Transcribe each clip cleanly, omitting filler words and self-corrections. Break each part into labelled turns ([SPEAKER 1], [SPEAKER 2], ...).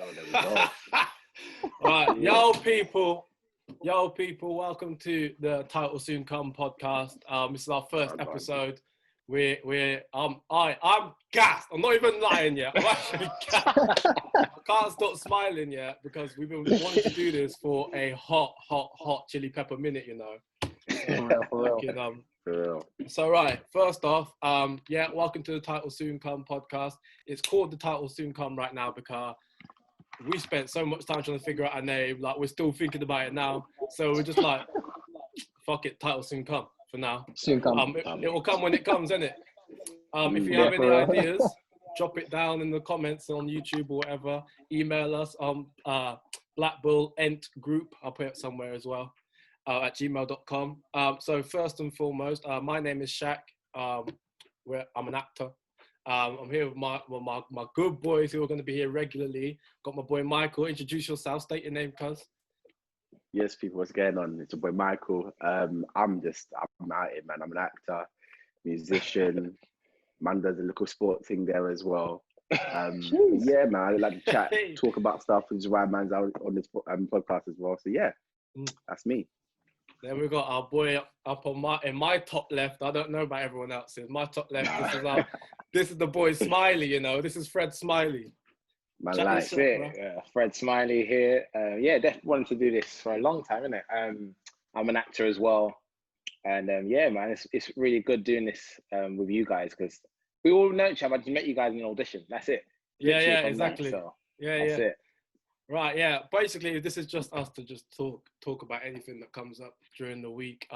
[SPEAKER 1] Oh, there we go.
[SPEAKER 2] Right, yo people, welcome to the Title Soon Come podcast. This is our first episode. I'm gassed. I'm not even lying yet. I'm actually gassed. I can't stop smiling yet because we've been wanting to do this for a hot chili pepper minute, you know.
[SPEAKER 3] For real.
[SPEAKER 2] So right, first off, welcome to the Title Soon Come podcast. It's called the Title Soon Come right now because we spent so much time trying to figure out a name. Like, we're still thinking about it now. So we're just like, fuck it, Title Soon Come for now.
[SPEAKER 3] Soon come.
[SPEAKER 2] It will come when it comes, innit? If you have any ideas, drop it down in the comments on YouTube or whatever. Email us on Black Bull Ent Group. I'll put it somewhere as well. At gmail.com. So first and foremost, my name is Shaq. I'm an actor. I'm here with my good boys who are going to be here regularly. Got my boy Michael. Introduce yourself. State your name, cuz.
[SPEAKER 1] Yes, people, what's going on? It's your boy Michael. I'm out here, man. I'm an actor, musician. Man does a little sport thing there as well. Yeah, man, I like to chat, talk about stuff, which is why man's out on this podcast as well. So yeah, that's me.
[SPEAKER 2] Then we've got our boy up on in my top left. I don't know about everyone else's. My top left, this is the boy Smiley, you know. This is Fred Smiley.
[SPEAKER 3] That's it. Fred Smiley here. Definitely wanted to do this for a long time, innit? I'm an actor as well. And man, it's really good doing this with you guys because we all know each other. I just met you guys in an audition. That's it.
[SPEAKER 2] Exactly.
[SPEAKER 3] That's
[SPEAKER 2] it. Right, yeah. Basically, this is just us to just talk about anything that comes up during the week.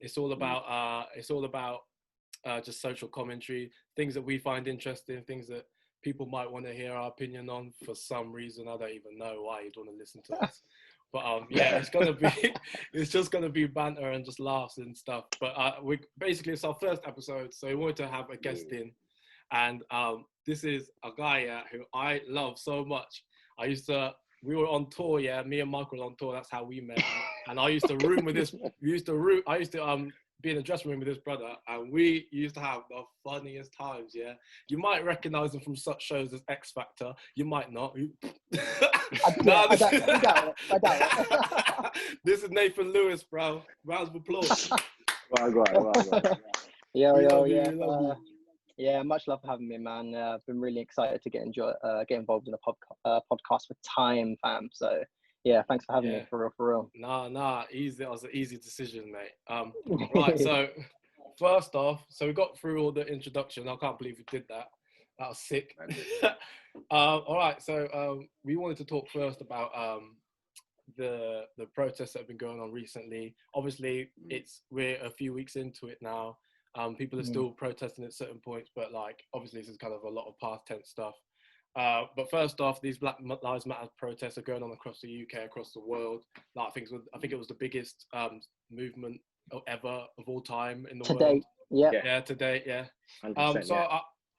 [SPEAKER 2] It's all about just social commentary, things that we find interesting, things that people might want to hear our opinion on for some reason. I don't even know why you'd want to listen to us. But it's just gonna be banter and just laughs and stuff. But it's our first episode, so we wanted to have a guest in, and this is a guy who I love so much. We were on tour, me and Michael were on tour, that's how we met. And I used to room with this, I used to be in the dressing room with this brother, and we used to have the funniest times, yeah? You might recognize him from such shows as X Factor, you might not.
[SPEAKER 3] I doubt it.
[SPEAKER 2] This is Nathan Lewis, bro. Rounds of applause.
[SPEAKER 1] Right.
[SPEAKER 3] Yeah, much love for having me, man. I've been really excited to get involved in a podcast for time, fam. So yeah, thanks for having me, for real.
[SPEAKER 2] Nah, easy. That was an easy decision, mate. Right, so first off, we got through all the introduction. I can't believe we did that. That was sick. All right, so we wanted to talk first about the protests that have been going on recently. Obviously, we're a few weeks into it now. People are still protesting at certain points, but like obviously this is kind of a lot of past tense stuff. But first off, these Black Lives Matter protests are going on across the UK, across the world. Like, I think it was the biggest movement ever of all time in the world. To date, yeah.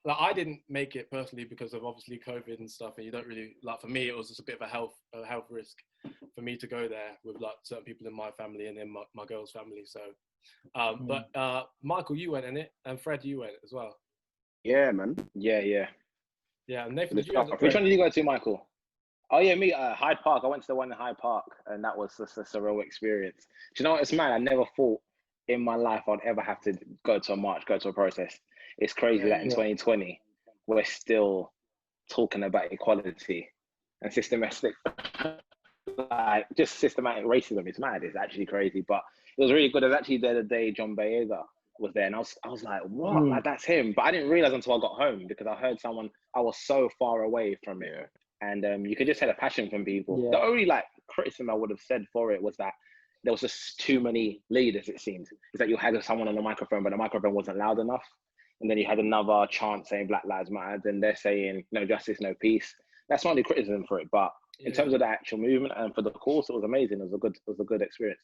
[SPEAKER 2] I didn't make it personally because of obviously COVID and stuff, and you don't really for me it was just a bit of a health risk for me to go there with like certain people in my family and in my girl's family. So, but Michael, you went in it, and Fred, you went as well.
[SPEAKER 1] Yeah, man.
[SPEAKER 3] Yeah.
[SPEAKER 2] Yeah, Nathan,
[SPEAKER 3] which one did you go to, Michael? Oh yeah, me, Hyde Park. I went to the one in Hyde Park, and that was just a surreal experience. Do you know what? It's mad. I never thought in my life I'd ever have to go to a march, go to a protest. It's crazy that in 2020 we're still talking about equality and systematic racism. It's mad. It's actually crazy, but it was really good. I was actually there the day John Boyega was there, and I was like, what? Like, that's him. But I didn't realize until I got home because I heard someone. I was so far away from it, and you could just hear the passion from people. The only criticism I would have said for it was that there was just too many leaders. It seemed it's that you had someone on the microphone, but the microphone wasn't loud enough. And then you had another chant saying Black Lives Matter, and they're saying no justice, no peace. That's not the criticism for it, but in terms of the actual movement and for the course, it was amazing. It was a good experience.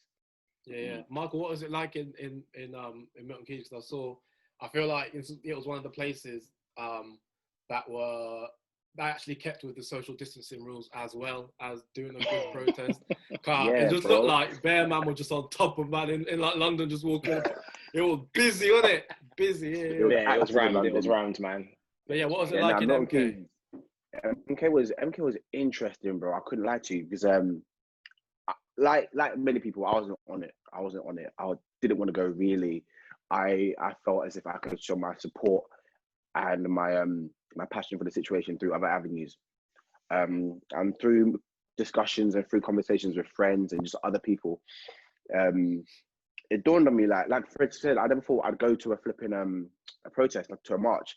[SPEAKER 2] Yeah. Michael, what was it like in Milton Keynes? Because I feel like it was one of the places that actually kept with the social distancing rules as well as doing a good protest. It just looked like Bear Man was just on top of man in like London, just walking. It was busy, wasn't it? Busy.
[SPEAKER 3] It was rammed, man.
[SPEAKER 2] But yeah, what was it like in MK?
[SPEAKER 1] MK was interesting, bro. I couldn't lie to you because like many people, I wasn't on it. I didn't want to go really. I felt as if I could show my support and my passion for the situation through other avenues. And through discussions and through conversations with friends and just other people. It dawned on me like Fred said, I never thought I'd go to a flipping a protest, like to a march.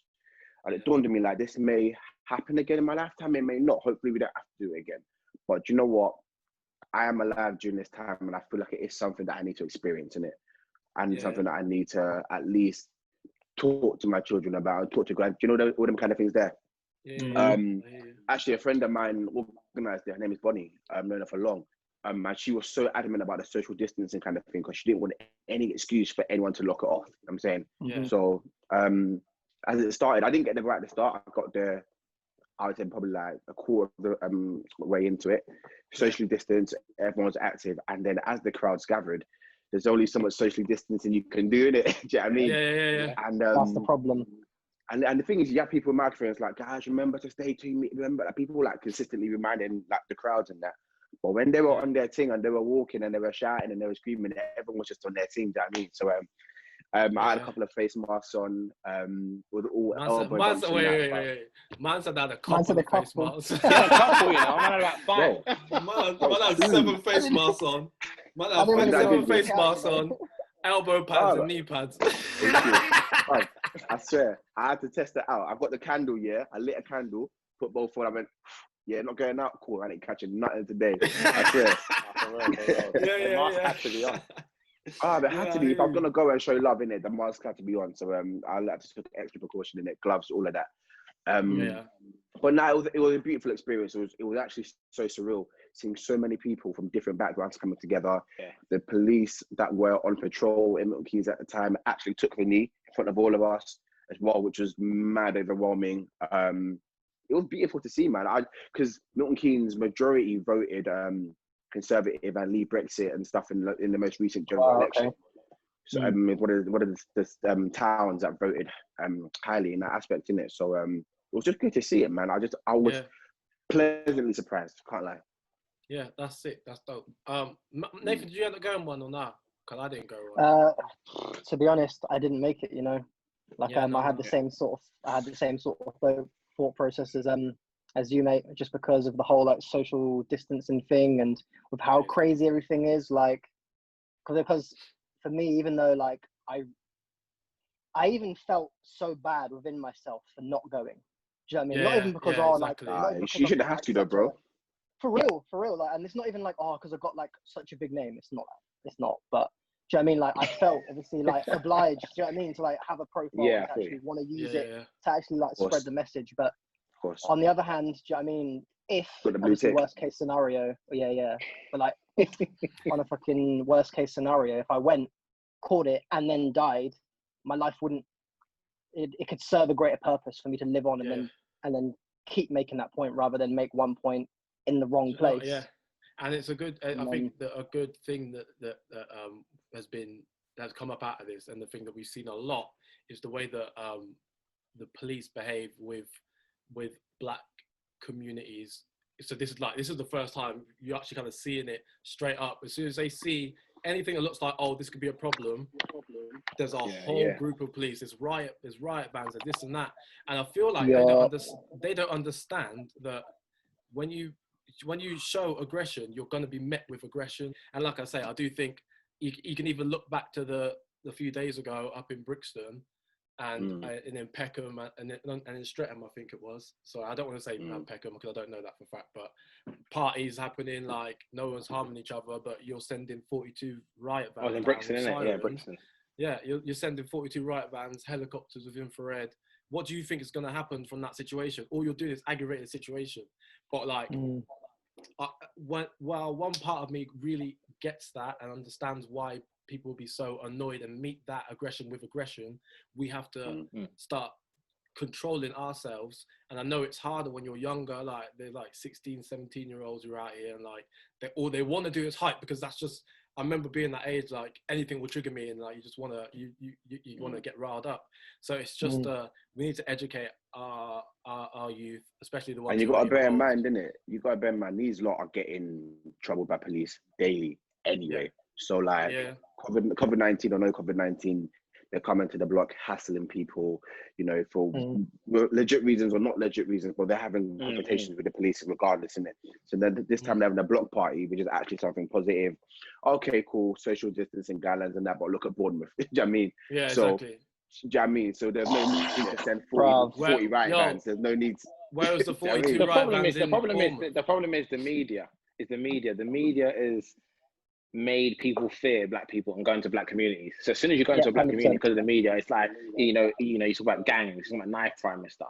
[SPEAKER 1] And it dawned on me like this may happen again in my lifetime, it may not. Hopefully we don't have to do it again. But you know what? I am alive during this time and I feel like it is something that I need to experience in it. And something that I need to at least talk to my children about, talk to grand, you know, all them kind of things there. Actually a friend of mine organized it, her name is Bonnie, I've known her for long. And she was so adamant about the social distancing kind of thing because she didn't want any excuse for anyone to lock it off. I'm saying. So as it started, I didn't get there right at the start. I got there, I would say probably like a quarter of the way into it. Socially distanced, everyone's active, and then as the crowds gathered, there's only so much socially distancing you can do in it. Do you know what I mean?
[SPEAKER 2] Yeah.
[SPEAKER 4] And that's the problem.
[SPEAKER 1] And the thing is, you have people with microphones like, guys, remember to stay 2 meters. Remember, like, people like consistently reminding like the crowds and that. But when they were on their thing and they were walking and they were shouting and they were screaming, everyone was just on their thing. Do you know what I mean? So I had a couple of face masks on with all elbow bumps.
[SPEAKER 2] Wait. Man said that a couple of face masks.
[SPEAKER 3] Yeah, a couple, you know. Man had about 5.
[SPEAKER 2] Man had 7 face masks on. Man had 7 face masks on. Elbow pads and knee pads.
[SPEAKER 1] I swear, I had to test it out. I've got the candle, I lit a candle, put both on. I went, not going out. Cool, I ain't catching nothing today. I swear.
[SPEAKER 3] The mask had to be on.
[SPEAKER 1] They had to be. If I'm gonna go and show love in it, the mask had to be on. So I had to take extra precaution in it, gloves, all of that. But now it was a beautiful experience. It was actually so surreal seeing so many people from different backgrounds coming together. The police that were on patrol in Milton Keynes at the time actually took the knee in front of all of us as well, which was mad overwhelming. It was beautiful to see, man. Because Milton Keynes majority voted Conservative and leave Brexit and stuff in the most recent general election. So one of the towns that voted highly in that aspect in it. So it was just good to see it, man. I was pleasantly surprised. Can't lie.
[SPEAKER 2] Yeah, that's sick. That's dope. Nathan, did you end up going one or not? Because I didn't go one.
[SPEAKER 4] To be honest, I didn't make it. You know, like I had the same sort of thought process as you, mate. Just because of the whole like social distancing thing and with how crazy everything is. Like, because for me, even though like I even felt so bad within myself for not going. Do you know what I mean? Not even because
[SPEAKER 1] you shouldn't have to though, bro.
[SPEAKER 4] For real, like, and it's not even like because I got like such a big name. It's not. But do you know what I mean? Like I felt obviously like obliged. Do you know what I mean? To like have a profile and actually want to use it to actually like spread the message. But on the other hand, do you know what I mean? If obviously worst case scenario, but like if on a fucking worst case scenario, if I went, caught it, and then died, my life wouldn't. It could serve a greater purpose for me to live on and then keep making that point rather than make one point in the wrong place.
[SPEAKER 2] And it's a good. I think that a good thing that has come up out of this, and the thing that we've seen a lot is the way that the police behave with black communities. So this is the first time you're actually kind of seeing it straight up. As soon as they see anything that looks like, oh, this could be a problem, there's a whole group of police. There's riot bands, and this and that. And I feel like they don't understand that when you show aggression, you're going to be met with aggression. And like I say, I do think you can even look back to the few days ago up in Brixton and in Peckham and in Streatham, I think it was. So I don't want to say Peckham because I don't know that for a fact, but parties happening, like no one's harming each other, but you're sending 42 riot vans.
[SPEAKER 3] Oh, in Brixton, isn't it? Yeah, Brixton.
[SPEAKER 2] Yeah, you're sending 42 riot vans, helicopters with infrared. What do you think is going to happen from that situation? All you're doing is aggravating the situation. But like, while one part of me really gets that and understands why people will be so annoyed and meet that aggression with aggression, we have to start controlling ourselves. And I know it's harder when you're younger, like they're like 16, 17-year-olds who are out here and like all they want to do is hype, because that's just, I remember being that age, like anything will trigger me and like you just want to, you want to get riled up. So it's just, we need to educate our youth, especially the ones.
[SPEAKER 1] And you got to bear in mind, innit? You got to bear in mind, these lot are getting troubled by police daily anyway. So like COVID-19 or no COVID-19, they're coming to the block, hassling people, you know, for legit reasons or not legit reasons, but they're having confrontations with the police regardless, innit? So then this time they're having a block party, which is actually something positive. Okay, cool, social distancing guidelines and that, but look at Bournemouth. Do you know what I mean?
[SPEAKER 2] Yeah,
[SPEAKER 1] so,
[SPEAKER 2] exactly.
[SPEAKER 1] Do you know what I mean? So there's no need to send 40 riot vans. There's no need.
[SPEAKER 2] Whereas the 42
[SPEAKER 3] the
[SPEAKER 2] riot
[SPEAKER 3] problem
[SPEAKER 2] vans
[SPEAKER 3] the problem is the media. The media is made people fear black people and go into black communities. So as soon as you go into a black 100%. Community because of the media, it's like, you know, you talk about gangs, you talk about knife crime and stuff.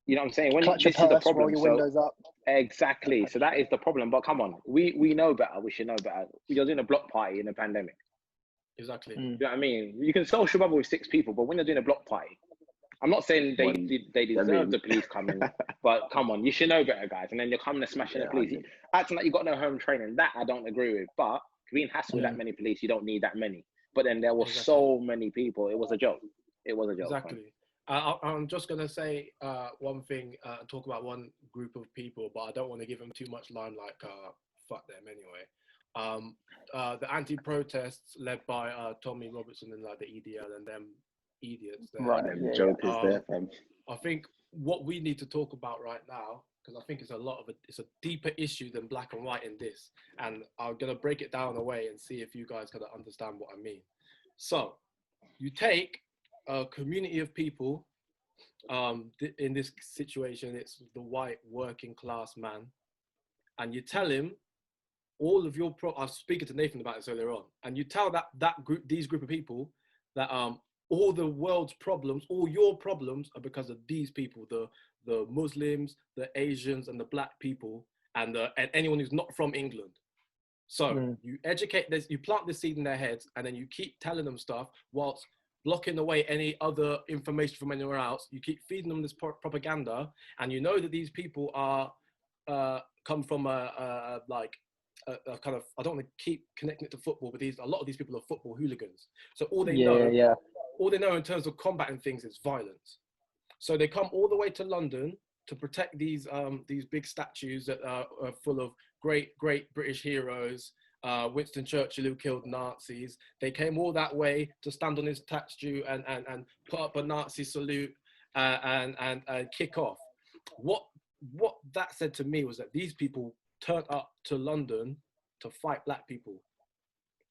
[SPEAKER 3] You know what I'm saying? When this is the problem.
[SPEAKER 4] Roll your windows up.
[SPEAKER 3] Exactly. So that is the problem. But come on, we know better. We should know better. You're doing a block party in a pandemic.
[SPEAKER 2] Exactly.
[SPEAKER 3] You know what I mean? You can social bubble with 6 people, but when you're doing a block party, I'm not saying they deserve the police coming, but come on, you should know better, guys. And then you're coming to smashing the police. Acting like you got no home training, that I don't agree with. But being hassled with that many police, you don't need that many. But then there were so many people. It was a joke. It was a joke.
[SPEAKER 2] Exactly. I'm just going to say one thing, talk about one group of people, but I don't want to give them too much limelight. Fuck them anyway. The anti-protests led by Tommy Robertson and like the EDL and them idiots there.
[SPEAKER 1] Right, jokers there, fam.
[SPEAKER 2] I think what we need to talk about right now, because I think it's a deeper issue than black and white in this, and I'm gonna break it down away and see if you guys can understand what I mean. So, you take a community of people. In this situation, it's the white working class man, and you tell him all of your I was speaking to Nathan about this earlier on, and you tell these group of people that all the world's problems, all your problems are because of these people, the Muslims, the Asians, and the black people, and anyone who's not from England. So you educate this, you plant this seed in their heads, and then you keep telling them stuff whilst blocking away any other information from anywhere else. You keep feeding them this propaganda, and you know that these people are come from a kind of, I don't want to keep connecting it to football, but a lot of these people are football hooligans. So all they know. All they know in terms of combating things is violence. So they come all the way to London to protect these big statues that are full of great British heroes, Winston Churchill who killed Nazis. They came all that way to stand on his statue and put up a Nazi salute and kick off. What that said to me was that these people turned up to London to fight black people,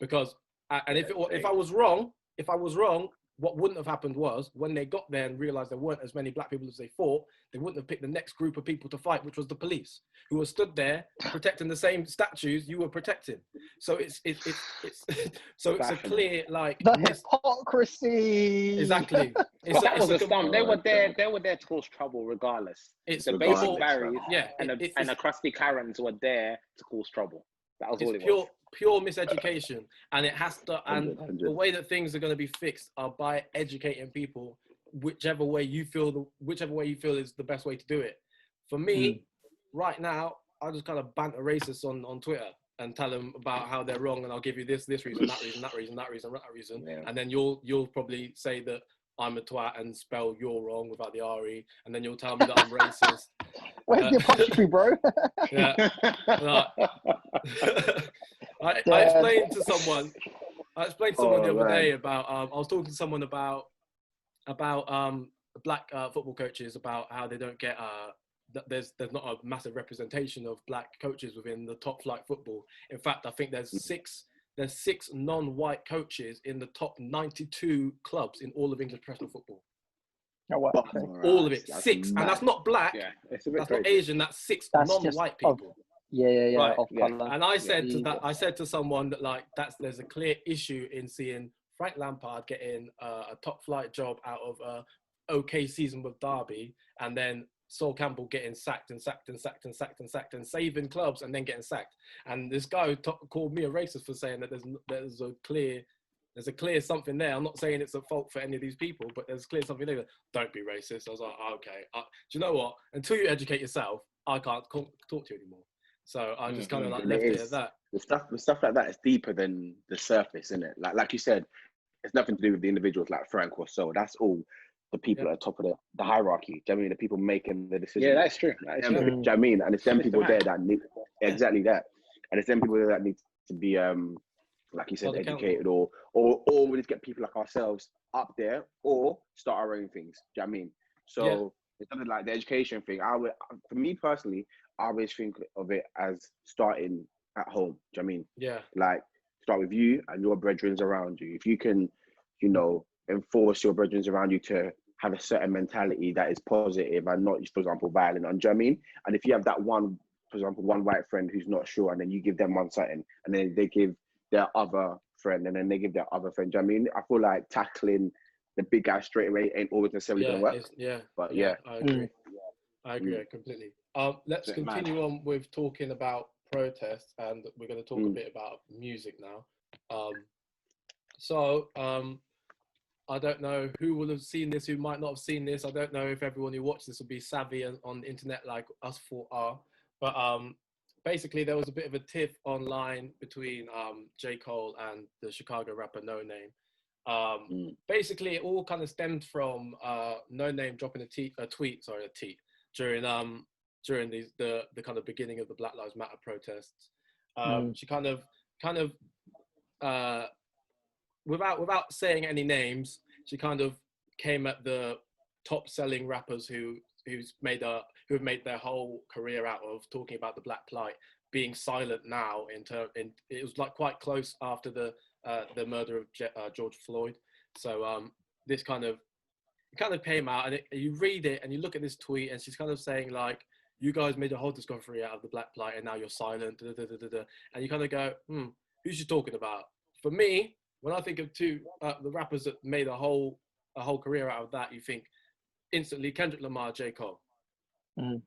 [SPEAKER 2] because if I was wrong, what wouldn't have happened was, when they got there and realized there weren't as many black people as they thought, they wouldn't have picked the next group of people to fight, which was the police, who were stood there protecting the same statues you were protecting. So it's a clear, like,
[SPEAKER 4] the hypocrisy.
[SPEAKER 2] Exactly.
[SPEAKER 3] That was a stump. They were there to cause trouble regardless.
[SPEAKER 2] It's
[SPEAKER 3] the basic barriers, and the crusty Karens were there to cause trouble. That was all it was.
[SPEAKER 2] Pure miseducation, and it has to. And the way that things are going to be fixed are by educating people, whichever way you feel is the best way to do it. For me, right now, I just kind of banter racists on Twitter and tell them about how they're wrong, and I'll give you this reason, that reason, and then you'll probably say that I'm a twat and spell you're wrong without the RE, and then you'll tell me that I'm racist.
[SPEAKER 4] Where's your puppetry, bro?
[SPEAKER 2] Yeah. I explained to someone the other day about I was talking to someone about black football coaches, about how they don't get there's not a massive representation of black coaches within the top flight football. In fact, I think there's six non-white coaches in the top 92 clubs in all of English professional football.
[SPEAKER 4] Oh, wow.
[SPEAKER 2] All of it, 6, and that's not black. Yeah, that's not Asian. That's 6 non-white people.
[SPEAKER 4] Right.
[SPEAKER 2] And I said to someone that, like, there's a clear issue in seeing Frank Lampard getting a top flight job out of a okay season with Derby, and then Sol Campbell getting sacked and saving clubs and then getting sacked. And this guy called me a racist for saying that there's There's a clear something there. I'm not saying it's a fault for any of these people, but there's clear something there. Don't be racist. I was like, okay. Do you know what? Until you educate yourself, I can't talk to you anymore. So I just kind of like left it at that.
[SPEAKER 1] The stuff like that is deeper than the surface, isn't it? Like you said, it's nothing to do with the individuals like Frank or so. That's all the people at the top of the hierarchy. Do you know what I mean? The people making the decisions.
[SPEAKER 3] Yeah, that's true.
[SPEAKER 1] Do you know what I mean? And it's them people there that need exactly that. And it's them people there that need to be like you said, educated or we just get people like ourselves up there or start our own things. Do you know what I mean? So it's something like the education thing. For me personally, I always think of it as starting at home. Do you know what I mean?
[SPEAKER 2] Yeah.
[SPEAKER 1] Like start with you and your brethrens around you. If you can, you know, enforce your brethrens around you to have a certain mentality that is positive and not, for example, violent. And do you know what I mean? And if you have that one, for example, one white friend who's not sure, and then you give them one something, and then they give their other friend, and then they give their other friend. Do you know what I mean? I feel like tackling the big guy straight away ain't always necessarily going to work. But
[SPEAKER 2] I agree. I agree completely. Let's continue on with talking about protests, and we're going to talk a bit about music now. I don't know who will have seen this, who might not have seen this. I don't know if everyone who watched this will be savvy on the internet like us four are. But basically, there was a bit of a tiff online between J. Cole and the Chicago rapper NoName. Basically, it all kind of stemmed from NoName dropping a tweet during the kind of beginning of the Black Lives Matter protests. She kind of without saying any names, she kind of came at the top selling rappers who have made their whole career out of talking about the black plight being silent now. It was like quite close after the murder of George Floyd. So this kind of came out, and you read it and you look at this tweet, and she's kind of saying like, you guys made a whole discovery out of the black plight and now you're silent, and you kind of go, who's she talking about? For me, when I think of the rappers that made a whole career out of that, you think instantly Kendrick Lamar, J. Cole. Am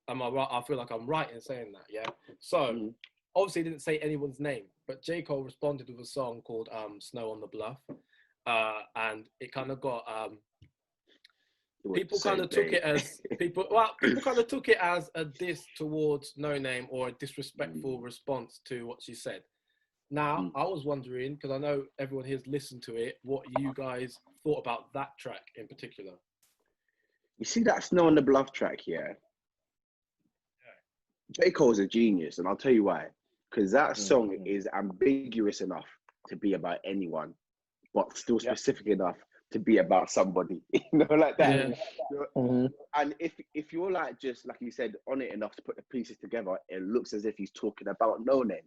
[SPEAKER 2] I right? I feel like I'm right in saying that, yeah? So, obviously didn't say anyone's name, but J. Cole responded with a song called Snow on the Bluff. And it kind of got... people kind of took it as a diss towards NoName or a disrespectful response to what she said. Now, I was wondering, because I know everyone here's listened to it, what you guys thought about that track in particular.
[SPEAKER 1] You see that Snow on the Bluff track here? J. Cole's a genius, and I'll tell you why. Because that song is ambiguous enough to be about anyone, but still specific enough to be about somebody, you know, like that. And if you're like, just like you said, on it enough to put the pieces together, it looks as if he's talking about NoName.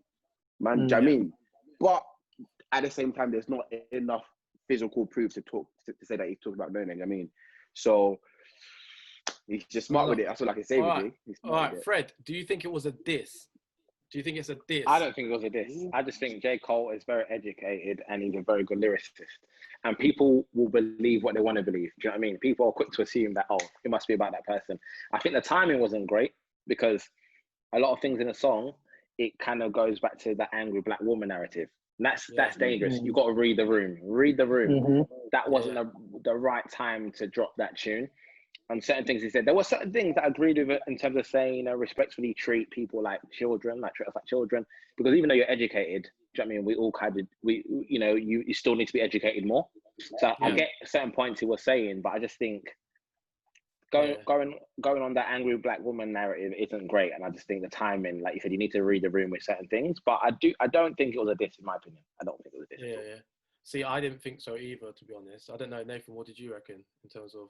[SPEAKER 1] Man, do you know what I mean? But at the same time, there's not enough physical proof to say that he's talking about NoName. I mean, so he's just smart with it. That's all I can say. All
[SPEAKER 2] right, Fred, do you think it was a diss? Do you think it's a diss?
[SPEAKER 3] I don't think it was a diss. I just think J. Cole is very educated and he's a very good lyricist. And people will believe what they want to believe. Do you know what I mean? People are quick to assume that, it must be about that person. I think the timing wasn't great because a lot of things in the song, it kind of goes back to the angry black woman narrative. And that's dangerous. You got to read the room. Read the room. That wasn't the right time to drop that tune. And certain things he said, there were certain things that I agreed with it in terms of saying, respectfully treat people like children, treat us like children. Because even though you're educated, do you know what I mean? We all kind of, you still need to be educated more. So I get certain points he was saying, but I just think going on that angry black woman narrative isn't great. And I just think the timing, like you said, you need to read the room with certain things. But I don't think it was a diss, in my opinion. I don't think it was a diss.
[SPEAKER 2] Yeah. See, I didn't think so either, to be honest. I don't know, Nathan, what did you reckon in terms of?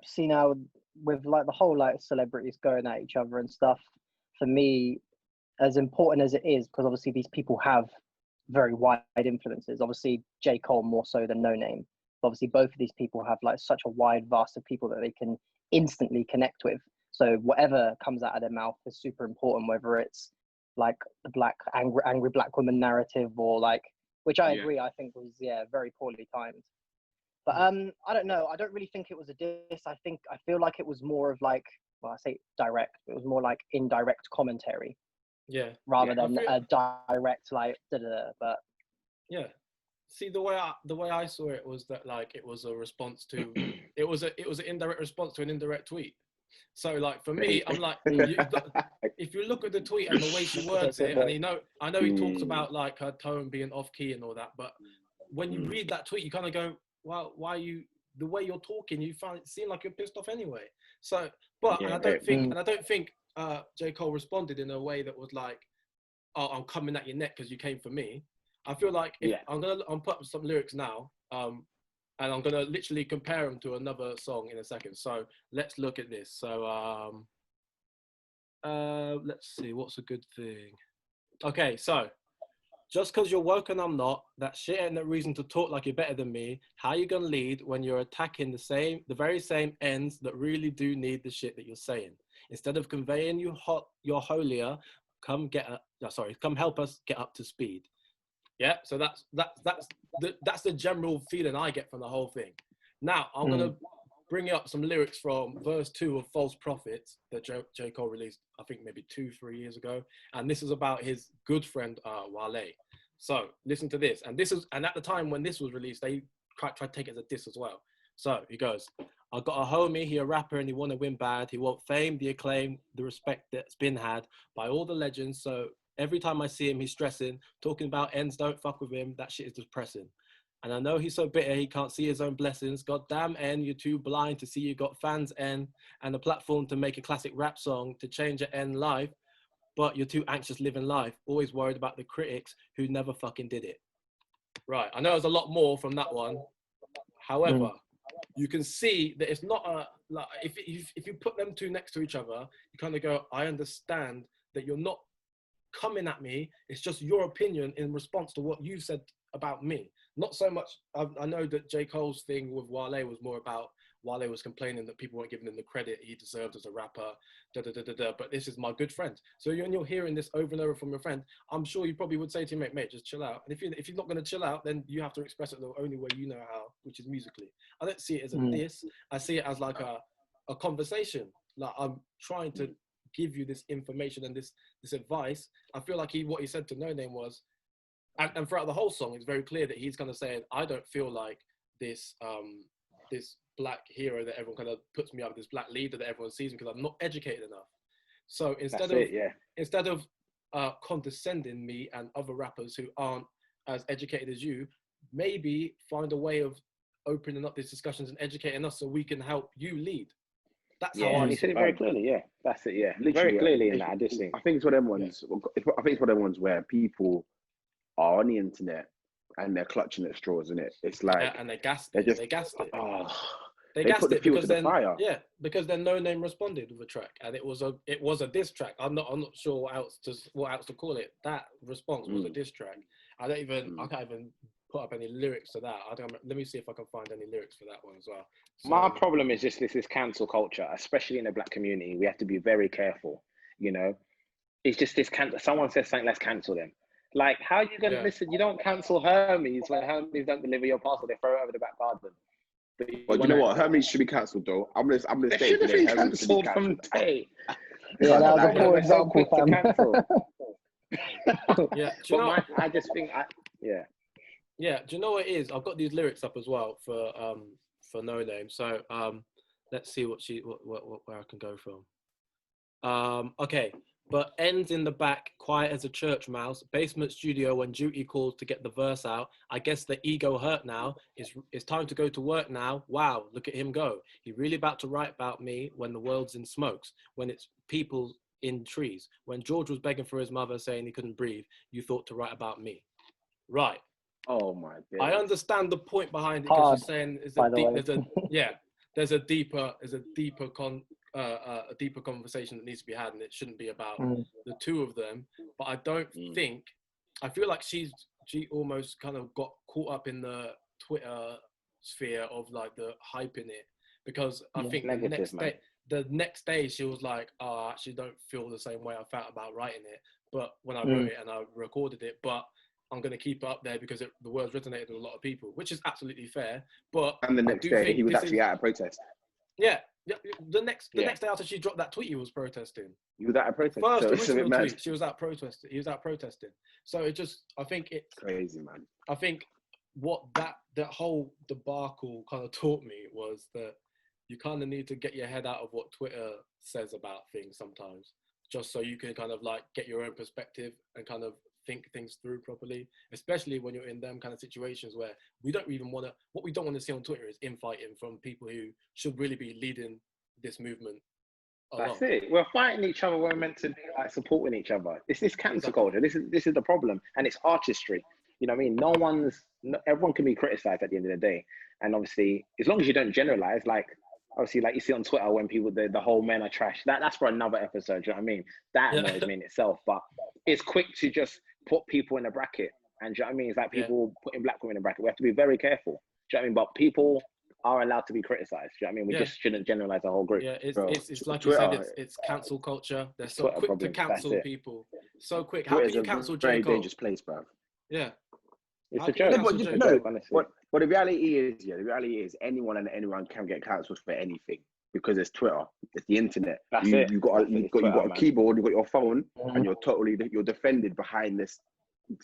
[SPEAKER 4] See, now with like the whole like celebrities going at each other and stuff, for me, as important as it is, because obviously these people have very wide influences, obviously J. Cole more so than NoName, obviously both of these people have like such a wide vast of people that they can instantly connect with, so whatever comes out of their mouth is super important, whether it's like the angry black woman narrative or like, which I agree, I think was very poorly timed. But I don't know. I don't really think it was a diss. I feel like it was more of like, well, I say direct. It was more like indirect commentary. rather than a direct like but
[SPEAKER 2] yeah. See, the way I saw it was that like it was a response to it was an indirect response to an indirect tweet. So like for me, I'm like, if you look at the tweet and the way she words it, and I know he talks about like her tone being off key and all that, but when you read that tweet, you kind of go, well, why you the way you're talking, you find it seem like you're pissed off anyway. So, and I don't think J. Cole responded in a way that was like, oh, I'm coming at your neck because you came for me. I feel like I'm put up some lyrics now, and I'm gonna literally compare them to another song in a second. So let's look at this. So let's see, what's a good thing? Okay, so just because you're woke and I'm not, that shit ain't no reason to talk like you're better than me. How you gonna lead when you're attacking the very same ends that really do need the shit that you're saying? Instead of conveying you're holier, come help us get up to speed. Yeah, so that's the general feeling I get from the whole thing. Now I'm gonna bring up some lyrics from verse 2 of False Prophets that J. Cole released, I think maybe 2-3 years ago, and this is about his good friend Wale. So listen to this, and at the time when this was released, they tried to take it as a diss as well. So he goes, I got a homie, he a rapper and he wanna win bad. He want fame, the acclaim, the respect that's been had by all the legends. So every time I see him, he's stressing, talking about ends, don't fuck with him. That shit is depressing. And I know he's so bitter, he can't see his own blessings. God damn, N, you're too blind to see you got fans, N, and a platform to make a classic rap song to change your N life. But you're too anxious living life, always worried about the critics who never fucking did it. Right, I know there's a lot more from that one. However, you can see that it's not if you put them two next to each other, you kind of go, I understand that you're not coming at me, it's just your opinion in response to what you said about me. Not so much, I know that J. Cole's thing with Wale was more about Wale was complaining that people weren't giving him the credit he deserved as a rapper, but this is my good friend. So when you're hearing this over and over from your friend, I'm sure you probably would say to him, mate, just chill out. And if you're not going to chill out, then you have to express it the only way you know how, which is musically. I don't see it as a diss. I see it as like a conversation. Like I'm trying to give you this information and this advice. I feel like what he said to NoName was, and throughout the whole song, it's very clear that he's kind of saying, I don't feel like this black hero that everyone kind of puts me up, this black leader that everyone sees me because I'm not educated enough. So instead of condescending me and other rappers who aren't as educated as you, maybe find a way of opening up these discussions and educating us so we can help you lead. That's how
[SPEAKER 3] he said it very clearly. Yeah, that's it. Yeah, literally, very clearly in that. I just think.
[SPEAKER 1] I think it's one of them ones. Yeah. I think it's one of them ones where people are on the internet and they're clutching at straws, isn't it? It's like
[SPEAKER 2] and they gassed it. They gassed it. They
[SPEAKER 1] gassed it
[SPEAKER 2] because then because then NoName responded with a track, and it was a diss track. I'm not sure what else to call it. That response was a diss track. I can't even put up any lyrics to that. Let me see if I can find any lyrics for that one as well. So,
[SPEAKER 3] my problem is just this cancel culture, especially in the black community. We have to be very careful. You know, it's just this someone says something, let's cancel them. Like, how are you going to listen? You don't cancel Hermes when Hermes don't deliver your parcel. They throw it over the back garden.
[SPEAKER 1] But you know what? Hermes should be cancelled, though. I'm gonna
[SPEAKER 3] they
[SPEAKER 1] say
[SPEAKER 3] should have been cancelled from day.
[SPEAKER 4] Yeah, that was a poor example, fam.
[SPEAKER 3] I just think,
[SPEAKER 2] Yeah, do you know what it is? I've got these lyrics up as well for NoName. So let's see where I can go from. Okay. But ends in the back, quiet as a church mouse, basement studio when duty calls to get the verse out. I guess the ego hurt now. It's time to go to work now. Wow, look at him go. He really about to write about me when the world's in smokes, when it's people in trees. When George was begging for his mother saying he couldn't breathe, you thought to write about me. Right.
[SPEAKER 1] Oh my God.
[SPEAKER 2] I understand the point behind it because you're saying there's a deeper conversation that needs to be had, and it shouldn't be about the two of them. But I don't think, I feel like she almost kind of got caught up in the Twitter sphere of like the hype in it, because I think the next day she was like, I actually don't feel the same way I felt about writing it, but when I wrote it and I recorded it, but I'm going to keep it up there because the words resonated with a lot of people, which is absolutely fair. But
[SPEAKER 1] and the next day he was actually at a protest.
[SPEAKER 2] Yeah. The next day after she dropped that tweet, he was protesting.
[SPEAKER 1] You was at a protest.
[SPEAKER 2] First
[SPEAKER 1] so
[SPEAKER 2] original tweet, she was out protesting. He was out protesting. So I think it's
[SPEAKER 1] crazy, man.
[SPEAKER 2] I think what that whole debacle kind of taught me was that you kind of need to get your head out of what Twitter says about things sometimes, just so you can kind of like get your own perspective and kind of think things through properly, especially when you're in them kind of situations where what we don't want to see on Twitter is infighting from people who should really be leading this movement along.
[SPEAKER 3] That's it. We're fighting each other. We're meant to be like supporting each other. It's this cancel culture. This is the problem, and it's artistry. You know what I mean? Everyone can be criticized at the end of the day, and obviously, as long as you don't generalize, like obviously, like you see on Twitter when people the whole men are trash. That's for another episode. Do you know what I mean? That annoys me in itself. But it's quick to just put people in a bracket, and do you know what I mean? It's like people putting black women in a bracket. We have to be very careful. Do you know what I mean? But people are allowed to be criticized. Do you know what I mean? We just shouldn't generalize the whole group.
[SPEAKER 2] Yeah, it's like Twitter, you said, it's cancel culture. They're so Twitter quick problem. To cancel people. So quick. How can you cancel J Cole?
[SPEAKER 1] Very dangerous place, bro.
[SPEAKER 2] Yeah.
[SPEAKER 3] It's a joke.
[SPEAKER 1] What the reality is, anyone and anyone can get cancelled for anything because it's Twitter, it's the internet. You got a keyboard, you got your phone, and you're defended behind this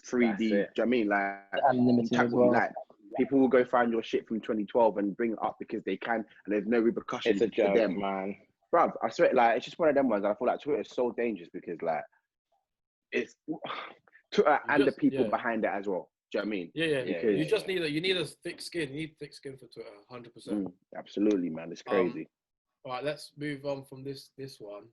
[SPEAKER 1] 3D. Do you know what I mean? Like people will go find your shit from 2012 and bring it up because they can, and there's no repercussions.
[SPEAKER 3] It's a joke,
[SPEAKER 1] for them,
[SPEAKER 3] man.
[SPEAKER 1] Bruv, I swear, like it's just one of them ones. I feel like Twitter is so dangerous because like it's Twitter and the people behind it as well. Do you know what I mean?
[SPEAKER 2] Yeah. You just need a thick skin. You need thick skin for Twitter, 100%.
[SPEAKER 1] Absolutely, man. It's crazy.
[SPEAKER 2] All right, let's move on from this one.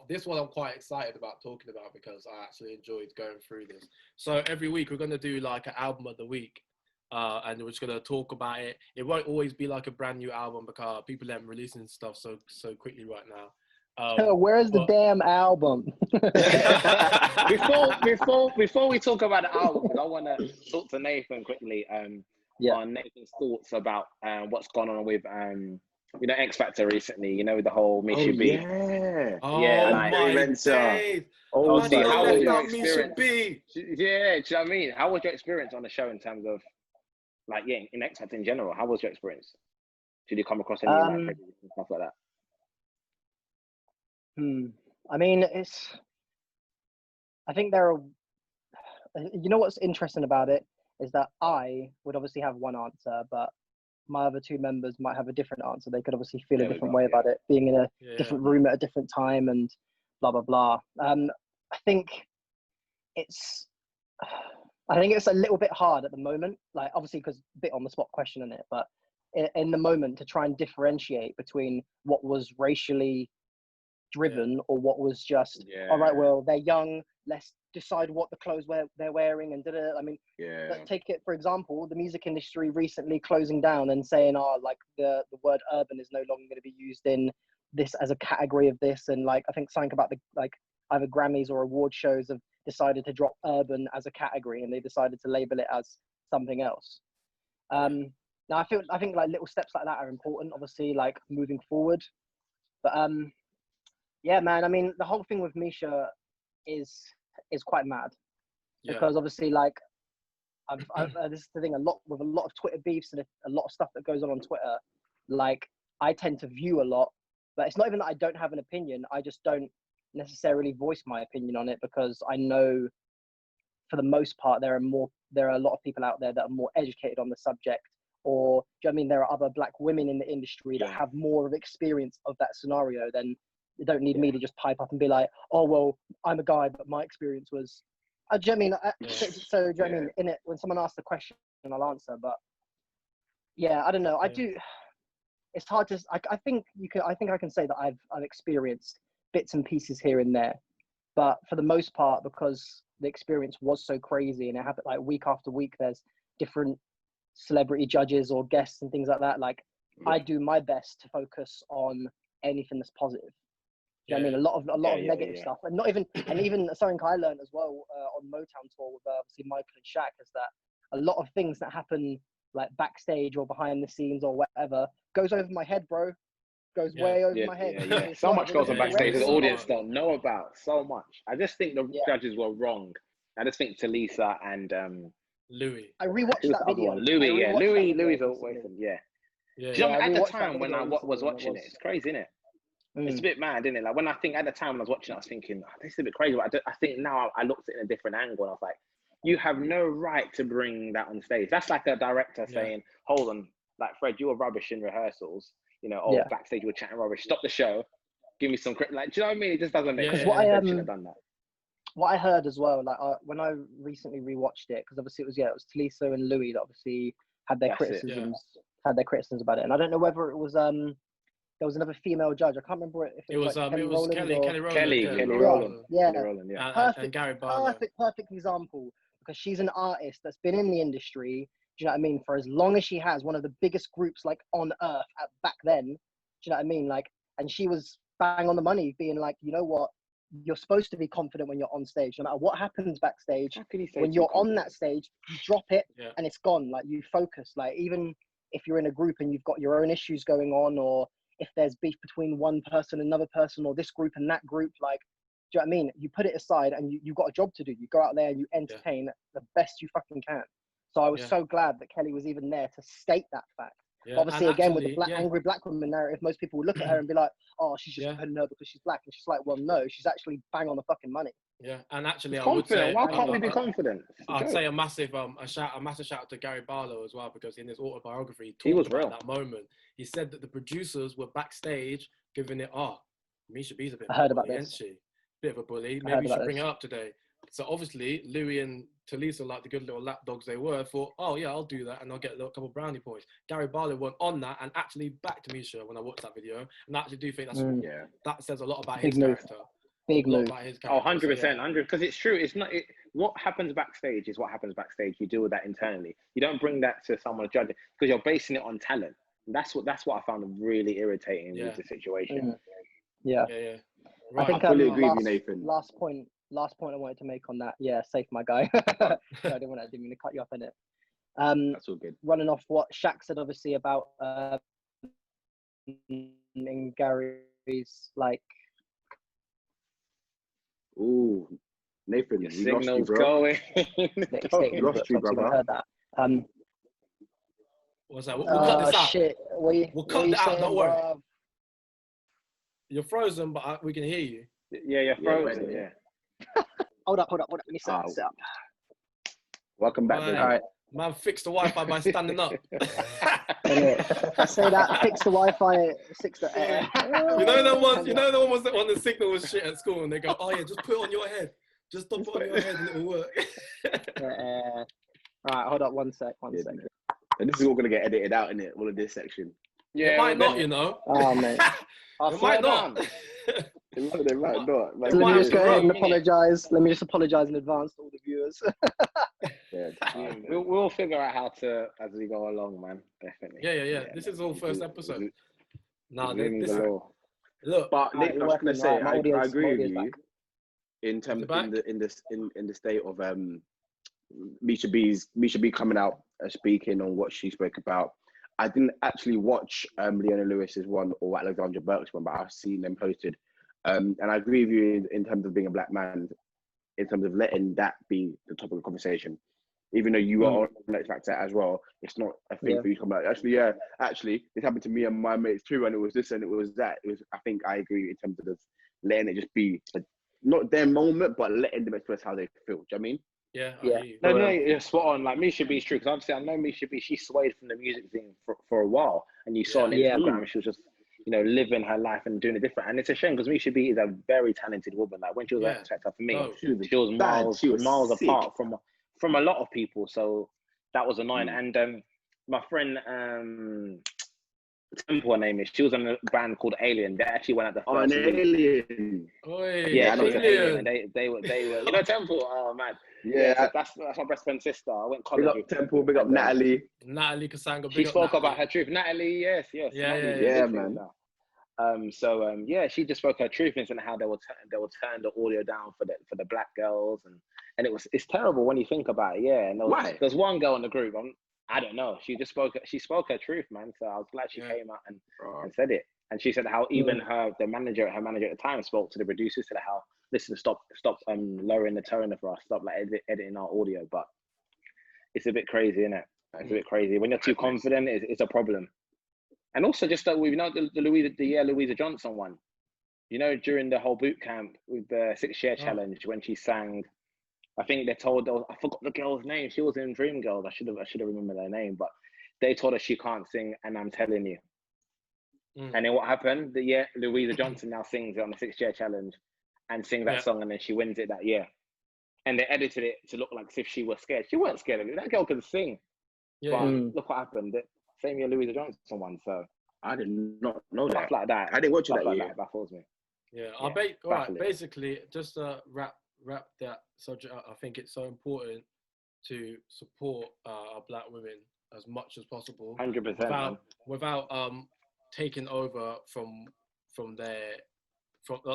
[SPEAKER 2] This one I'm quite excited about talking about because I actually enjoyed going through this. So every week we're going to do like an album of the week, and we're just going to talk about it. It won't always be like a brand new album because people aren't releasing stuff so quickly right now.
[SPEAKER 4] Where's the damn album?
[SPEAKER 3] before we talk about the album, I want to talk to Nathan quickly on Nathan's thoughts about what's gone on with X Factor recently. You know, with the whole Misha B.
[SPEAKER 1] Yeah.
[SPEAKER 2] My days.
[SPEAKER 3] Obviously, how was your
[SPEAKER 2] experience?
[SPEAKER 3] Do you know what I mean? How was your experience on the show in terms of in X Factor in general? How was your experience? Did you come across any stuff like that?
[SPEAKER 4] I mean, I think there are, what's interesting about it is that I would obviously have one answer, but my other two members might have a different answer. They could obviously feel a different way about it, being in a different room at a different time and blah, blah, blah. I think it's a little bit hard at the moment, like obviously because a bit on the spot questioning it, but in the moment to try and differentiate between what was racially driven or what was just all right, well, they're young, let's decide what the clothes they're wearing and I mean, let's take it for example, the music industry recently closing down and saying like the word urban is no longer going to be used in this as a category of this, and like I think something about the like either Grammys or award shows have decided to drop urban as a category and they decided to label it as something else. Now I think like little steps like that are important, obviously, like moving forward, but yeah, man. I mean, the whole thing with Misha is quite mad because obviously, like, this is the thing. A lot of Twitter beefs and a lot of stuff that goes on Twitter. Like, I tend to view a lot, but it's not even that I don't have an opinion. I just don't necessarily voice my opinion on it because I know, for the most part, there are a lot of people out there that are more educated on the subject. Or, do you know what I mean? There are other black women in the industry that have more of experience of that scenario than. You don't need me to just pipe up and be like, oh, well, I'm a guy, but my experience was, do you know what I mean? So do you know what I mean? In it, when someone asks the question, I'll answer, but yeah, I don't know. It's hard to, I think I can say that I've experienced bits and pieces here and there, but for the most part, because the experience was so crazy and it happened like week after week, there's different celebrity judges or guests and things like that. Like I do my best to focus on anything that's positive. I mean, a lot of negative stuff, and even something I learned as well on Motown tour with obviously Michael and Shaq is that a lot of things that happen like backstage or behind the scenes or whatever goes over my head, bro. Goes way over my head.
[SPEAKER 3] Yeah. So much goes on backstage that the audience don't know about. So much. I just think the judges were wrong. I just think Talisa and
[SPEAKER 2] Louis.
[SPEAKER 4] I rewatched that video.
[SPEAKER 3] Louis, Louis always.
[SPEAKER 2] Yeah.
[SPEAKER 3] Do you know what I mean? At the
[SPEAKER 4] watched that
[SPEAKER 3] time when I
[SPEAKER 4] video
[SPEAKER 3] was
[SPEAKER 4] recently,
[SPEAKER 3] watching it, it's crazy, isn't it? It's a bit mad, isn't it? Like when I think at the time when I was watching it, I was thinking, oh, this is a bit crazy. But I think now I looked at it in a different angle and I was like, you have no right to bring that on stage. That's like a director saying, hold on, like Fred, you were rubbish in rehearsals, you know, or backstage you were chatting rubbish. Stop the show. Give me some like, do you know what I mean? It just doesn't make sense. What shouldn't have done that.
[SPEAKER 4] What I heard as well, like when I recently rewatched it, because obviously it was Talisa and Louis that obviously had their criticisms about it, and I don't know whether it was there was another female judge. I can't remember if it was like Kelly Rowland
[SPEAKER 3] Kelly Rowland.
[SPEAKER 4] Yeah.
[SPEAKER 2] And Gary Barlow.
[SPEAKER 4] Perfect example, because she's an artist that's been in the industry, do you know what I mean, for as long as she has, one of the biggest groups like on earth back then, do you know what I mean? Like, and she was bang on the money, being like, you know what, you're supposed to be confident when you're on stage. No matter what happens backstage, when you're on that stage, you drop it and it's gone. Like, you focus. Like, even if you're in a group and you've got your own issues going on, or if there's beef between one person and another person, or this group and that group, like, do you know what I mean? You put it aside and you've got a job to do. You go out there and you entertain the best you fucking can. So I was so glad that Kelly was even there to state that fact. Obviously, and again, with the angry black woman narrative, most people would look at her and be like, oh, she's just putting her because she's black. And she's like, well, no, she's actually bang on the fucking money.
[SPEAKER 2] Yeah, and actually,
[SPEAKER 3] I would say, why can't we be confident?
[SPEAKER 2] I'd say a massive shout out to Gary Barlow as well, because in his autobiography,
[SPEAKER 3] he was
[SPEAKER 2] about that moment. He said that the producers were backstage giving it, Misha B's a bit.
[SPEAKER 4] I heard about this.
[SPEAKER 2] Isn't she? Bit of a bully. Maybe you should bring it up today. So obviously, Louis and Talisa, like the good little lapdogs they were, thought, oh yeah, I'll do that and I'll get a couple brownie points. Gary Barlow went on that and actually backed Misha when I watched that video. And I actually do think that says a lot about his character.
[SPEAKER 4] Big move.
[SPEAKER 3] 100%, 100. Because it's true. It's not. What happens backstage is what happens backstage. You deal with that internally. You don't bring that to someone judging, because you're basing it on talent. And that's what I found really irritating with the situation.
[SPEAKER 4] Yeah.
[SPEAKER 1] Right.
[SPEAKER 4] I think
[SPEAKER 1] I fully agree with you, Nathan.
[SPEAKER 4] Last point I wanted to make on that. Yeah, safe, my guy. I didn't mean to cut you off in it.
[SPEAKER 1] That's all good.
[SPEAKER 4] Running off what Shaq said, obviously, about in Gary's, like.
[SPEAKER 1] Ooh, Nathan,
[SPEAKER 3] your
[SPEAKER 1] we lost you,
[SPEAKER 3] signal's
[SPEAKER 1] bro.
[SPEAKER 3] going.
[SPEAKER 1] We lost you, brother.
[SPEAKER 4] Heard that.
[SPEAKER 2] What's that? We'll cut this out.
[SPEAKER 4] Shit.
[SPEAKER 2] We'll cut it out. Don't worry.
[SPEAKER 4] Bro?
[SPEAKER 2] You're frozen, but we can hear you.
[SPEAKER 3] Yeah, you're frozen. Yeah.
[SPEAKER 4] Hold up. Let me set this up.
[SPEAKER 1] Welcome back,
[SPEAKER 2] man.
[SPEAKER 1] All right.
[SPEAKER 2] Man, fix the Wi-Fi by standing up.
[SPEAKER 4] I say that, fix the Wi-Fi, fix the air.
[SPEAKER 2] You know the one was when the signal was shit at school, and they go, oh yeah, just put it on your head. Just put it on your head and it will work.
[SPEAKER 4] All right, hold up, one sec.
[SPEAKER 1] And this is all gonna get edited out, innit? All of this section.
[SPEAKER 2] Yeah, it might not, you know.
[SPEAKER 4] Oh man,
[SPEAKER 2] it might not.
[SPEAKER 1] They might not.
[SPEAKER 4] Let me just go ahead and apologize. Let me just apologize in advance to all the viewers.
[SPEAKER 3] We'll figure out how to as we go along, man. Definitely.
[SPEAKER 2] Yeah. This is all first episode.
[SPEAKER 1] Look, but Nick, I was gonna say, I agree with you in terms of in the state of Misha B coming out speaking on what she spoke about. I didn't actually watch Leona Lewis's one or Alexandra Burke's one, but I've seen them posted. And I agree with you in terms of being a black man, in terms of letting that be the topic of conversation. Even though you are on X Factor as well, it's not a thing for you to come out. Actually, this happened to me and my mates too, and it was this and it was that. I think I agree in terms of letting it just be not their moment, but letting them express how they feel. Do you know what I mean?
[SPEAKER 2] Yeah.
[SPEAKER 3] No, you're spot on. Like, Misha B's true, because obviously I know Misha B, she swayed from the music thing for a while, and you saw on Instagram she was just, living her life and doing it different. And it's a shame, because Misha B is a very talented woman. Like, when she was at X Factor, for me, she was miles apart from a lot of people. So that was annoying. And my friend Temple, her name is. She was on a band called Alien. They actually went at the first.
[SPEAKER 1] Alien.
[SPEAKER 3] Yeah, she was an Alien. And they were. You know Temple? Oh man. Yeah, that's my best friend's sister. I went college.
[SPEAKER 1] Big up Temple. Big up Natalie.
[SPEAKER 2] Natalie Kasanga.
[SPEAKER 3] She spoke about her truth. Natalie, yes.
[SPEAKER 1] Yeah, man.
[SPEAKER 3] She just spoke her truth and how they will turn the audio down for the black girls, and it's terrible when you think about it. Yeah, and there's one girl in the group. I don't know. She spoke her truth, man. So I was glad she came out and said it. And she said how even her manager at the time spoke to the producers, said how, listen, stop lowering the tone for us, stop like editing our audio. But it's a bit crazy, isn't it? It's a bit crazy. When you're too confident, it's a problem. And also just that we know the Louisa Johnson one. You know, during the whole boot camp with the 6 Year Challenge, when she sang, I think they told her, I forgot the girl's name. She was in Dreamgirls. I should have remembered her name, but they told her she can't sing, and I'm telling you. And then what happened? Louisa Johnson now sings it on the 6 Year Challenge and sings that song, and then she wins it that year. And they edited it to look like as if she was scared. She weren't scared of it. That girl could sing. But look what happened. The same year Louisa Johnson won. So
[SPEAKER 1] I did not know that.
[SPEAKER 3] Stuff like that.
[SPEAKER 1] I didn't watch it that
[SPEAKER 3] like
[SPEAKER 1] year.
[SPEAKER 3] That baffles me.
[SPEAKER 2] Yeah, all right. Basically, just to wrap that subject up, I think it's so important to support our Black women as much as possible.
[SPEAKER 3] 100%.
[SPEAKER 2] Without taking over from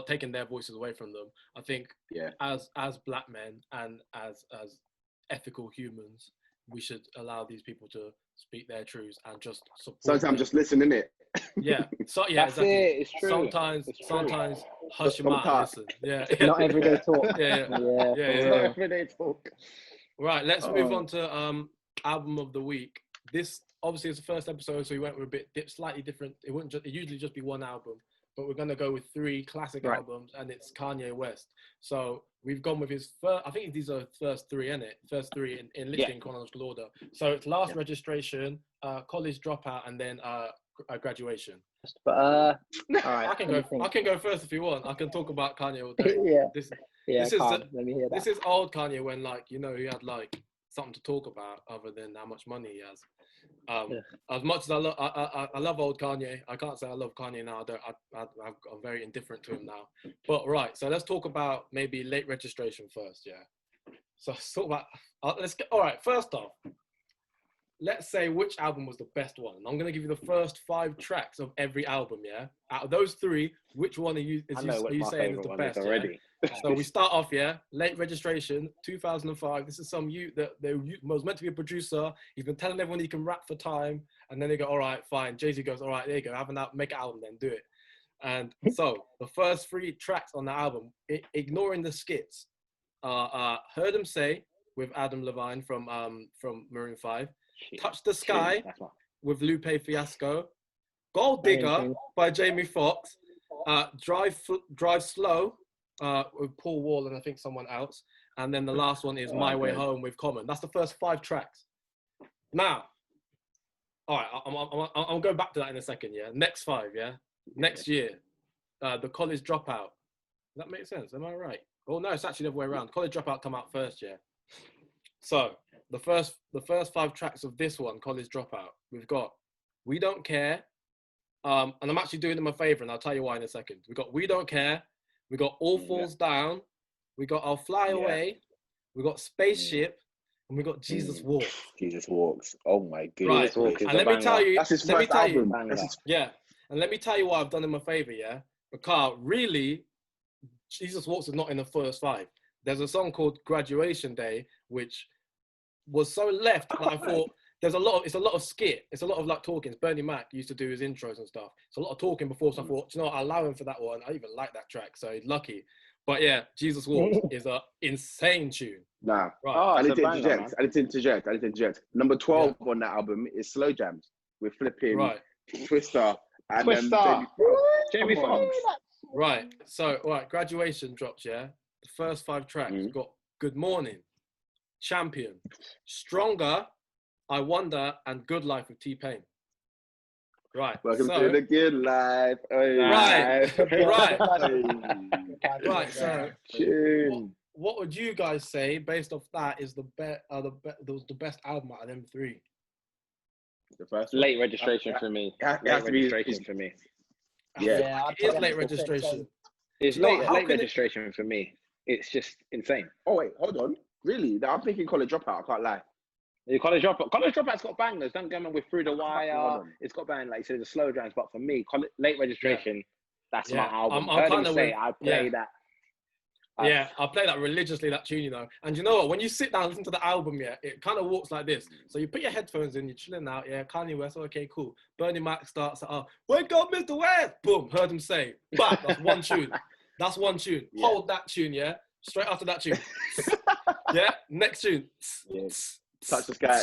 [SPEAKER 2] taking their voices away from them. I think as Black men and as ethical humans, we should allow these people to speak their truths and just support.
[SPEAKER 1] Sometimes just listen, innit?
[SPEAKER 2] Yeah. So
[SPEAKER 3] That's
[SPEAKER 2] exactly.
[SPEAKER 3] it. It's true.
[SPEAKER 2] Sometimes hush your mouth and listen. Yeah.
[SPEAKER 4] Not everyday talk.
[SPEAKER 2] Yeah.
[SPEAKER 3] Not everyday talk.
[SPEAKER 2] Right. Let's move on to album of the week. This obviously is the first episode, so we went with a bit slightly different. It usually just be one album, but we're gonna go with 3 classic albums, and it's Kanye West. So we've gone with his first. I think these are first 3, isn't it? First 3 in literally in chronological order. So it's Last Registration, College Dropout, and then Graduation.
[SPEAKER 4] But all right,
[SPEAKER 2] I can go first if you want. I can talk about Kanye all day.
[SPEAKER 4] Let me hear that.
[SPEAKER 2] This is old Kanye when he had something to talk about other than how much money he has. As much as I love old Kanye, I can't say I love Kanye now. I'm very indifferent to him now. But right, so let's talk about maybe Late Registration first. Yeah. So let's talk about. All right. First off, let's say which album was the best one. I'm going to give you the first 5 tracks of every album, yeah? Out of those 3, which one are you saying is the best? Already. Yeah? So we start off, Late Registration, 2005. This is some youth that was meant to be a producer. He's been telling everyone he can rap for time. And then they go, all right, fine. Jay-Z goes, all right, there you go. Make an album then, do it. And so the first 3 tracks on the album, ignoring the skits, Heard 'Em Say with Adam Levine from Maroon 5. Touch the Sky with Lupe Fiasco, Gold Digger by Jamie Foxx, Drive Slow with Paul Wall and I think someone else, and then the last one is My Way Home with Common. That's the first 5 tracks. Now, all right, I'll go back to that in a second. Yeah, next 5. Yeah, next year, the College Dropout. Does that make sense? Am I right? Oh no, it's actually the other way around. College Dropout come out first. Yeah. So the first 5 tracks of this one, College Dropout, we've got We Don't Care, and I'm actually doing them a favor, and I'll tell you why in a second. We got We Don't Care, we got All Falls Down, we got I'll Fly Away, we got Spaceship, and we got Jesus Walks.
[SPEAKER 1] Jesus Walks. Oh my goodness.
[SPEAKER 2] Right. And let me tell you,
[SPEAKER 1] that's his first album.
[SPEAKER 2] And let me tell you why I've done him a favor, yeah? Because really, Jesus Walks is not in the first 5. There's a song called Graduation Day, which was so left that I thought it's a lot of skit. It's a lot of talking. Bernie Mac used to do his intros and stuff. It's a lot of talking before, so I thought, I'll allow him for that one. I even like that track, so he's lucky. But yeah, Jesus Walks is an insane tune.
[SPEAKER 1] Nah. Right. I need to interject. Number 12 on that album is Slow Jams with Flipping, Twister, and
[SPEAKER 3] Jamie Foxx.
[SPEAKER 2] Right. So, Graduation drops, yeah? The first 5 tracks got Good Morning, Champion, Stronger, I Wonder, and Good Life with T-Pain. Right.
[SPEAKER 1] Welcome to the good life.
[SPEAKER 2] Right. So, what would you guys say based off that is the best album out of them 3?
[SPEAKER 1] The first one?
[SPEAKER 3] Late Registration for me. Registration for me.
[SPEAKER 2] Yeah, it is Late Registration.
[SPEAKER 3] It's late registration for me. It's just insane.
[SPEAKER 1] Oh wait, hold on. Really? I'm thinking College Dropout. I can't lie.
[SPEAKER 3] College Dropout's got bangers. Don't get me with Through the Wire. It's got bangers. Like you said, the slow jams. But for me, Late Registration, that's my album. I play that.
[SPEAKER 2] I play that religiously, that tune, And you know what? When you sit down and listen to the album, it kind of walks like this. So you put your headphones in, you're chilling out, Kanye West, okay, cool. Bernie Mac starts, wake up, Mr. West! Boom, Heard 'Em Say. Bam, that's one tune. That's one tune. Yeah. Hold that tune, Straight after that tune. Next tune.
[SPEAKER 1] Touch the Sky.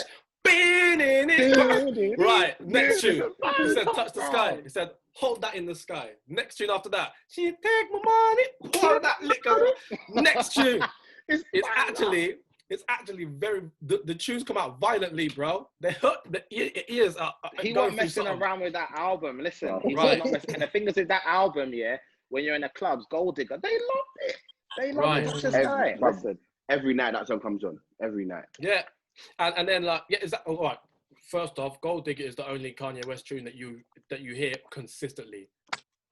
[SPEAKER 2] Right, next tune. He said, touch the sky. He said, hold that in the sky. Next tune after that, she take my money, hold that liquor. Next tune. It's actually very, the tunes come out violently, bro. They hurt, the ears are
[SPEAKER 3] he wasn't messing around with that album. Listen, he's not messing. And the thing is with that album, yeah, when you're in the clubs, Gold Digger, they loved it. They loved it. Touch the sky.
[SPEAKER 1] Listen, every night that song comes on. Every night.
[SPEAKER 2] Yeah. And then like, yeah, is that all right? First off, Gold Digger is the only Kanye West tune that you hear consistently.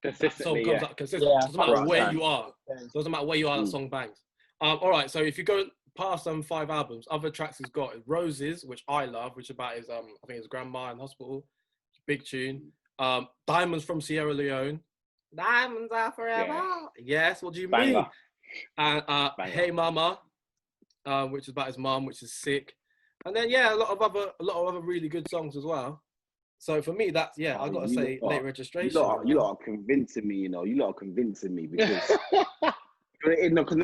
[SPEAKER 3] Consistently,
[SPEAKER 2] that song comes out consistently. Doesn't matter where you are. Doesn't matter where you are. That song bangs. All right. So if you go past 5 albums, other tracks he's got Roses, which I love, which about his I think his grandma in hospital, big tune. Diamonds from Sierra Leone. Diamonds are forever. Yeah. Yes. What do you mean? And Hey Mama, which is about his mom, which is sick. And then a lot of other really good songs as well. So for me, that's I gotta say Late Registration.
[SPEAKER 1] You lot are convincing me. You lot are convincing me because because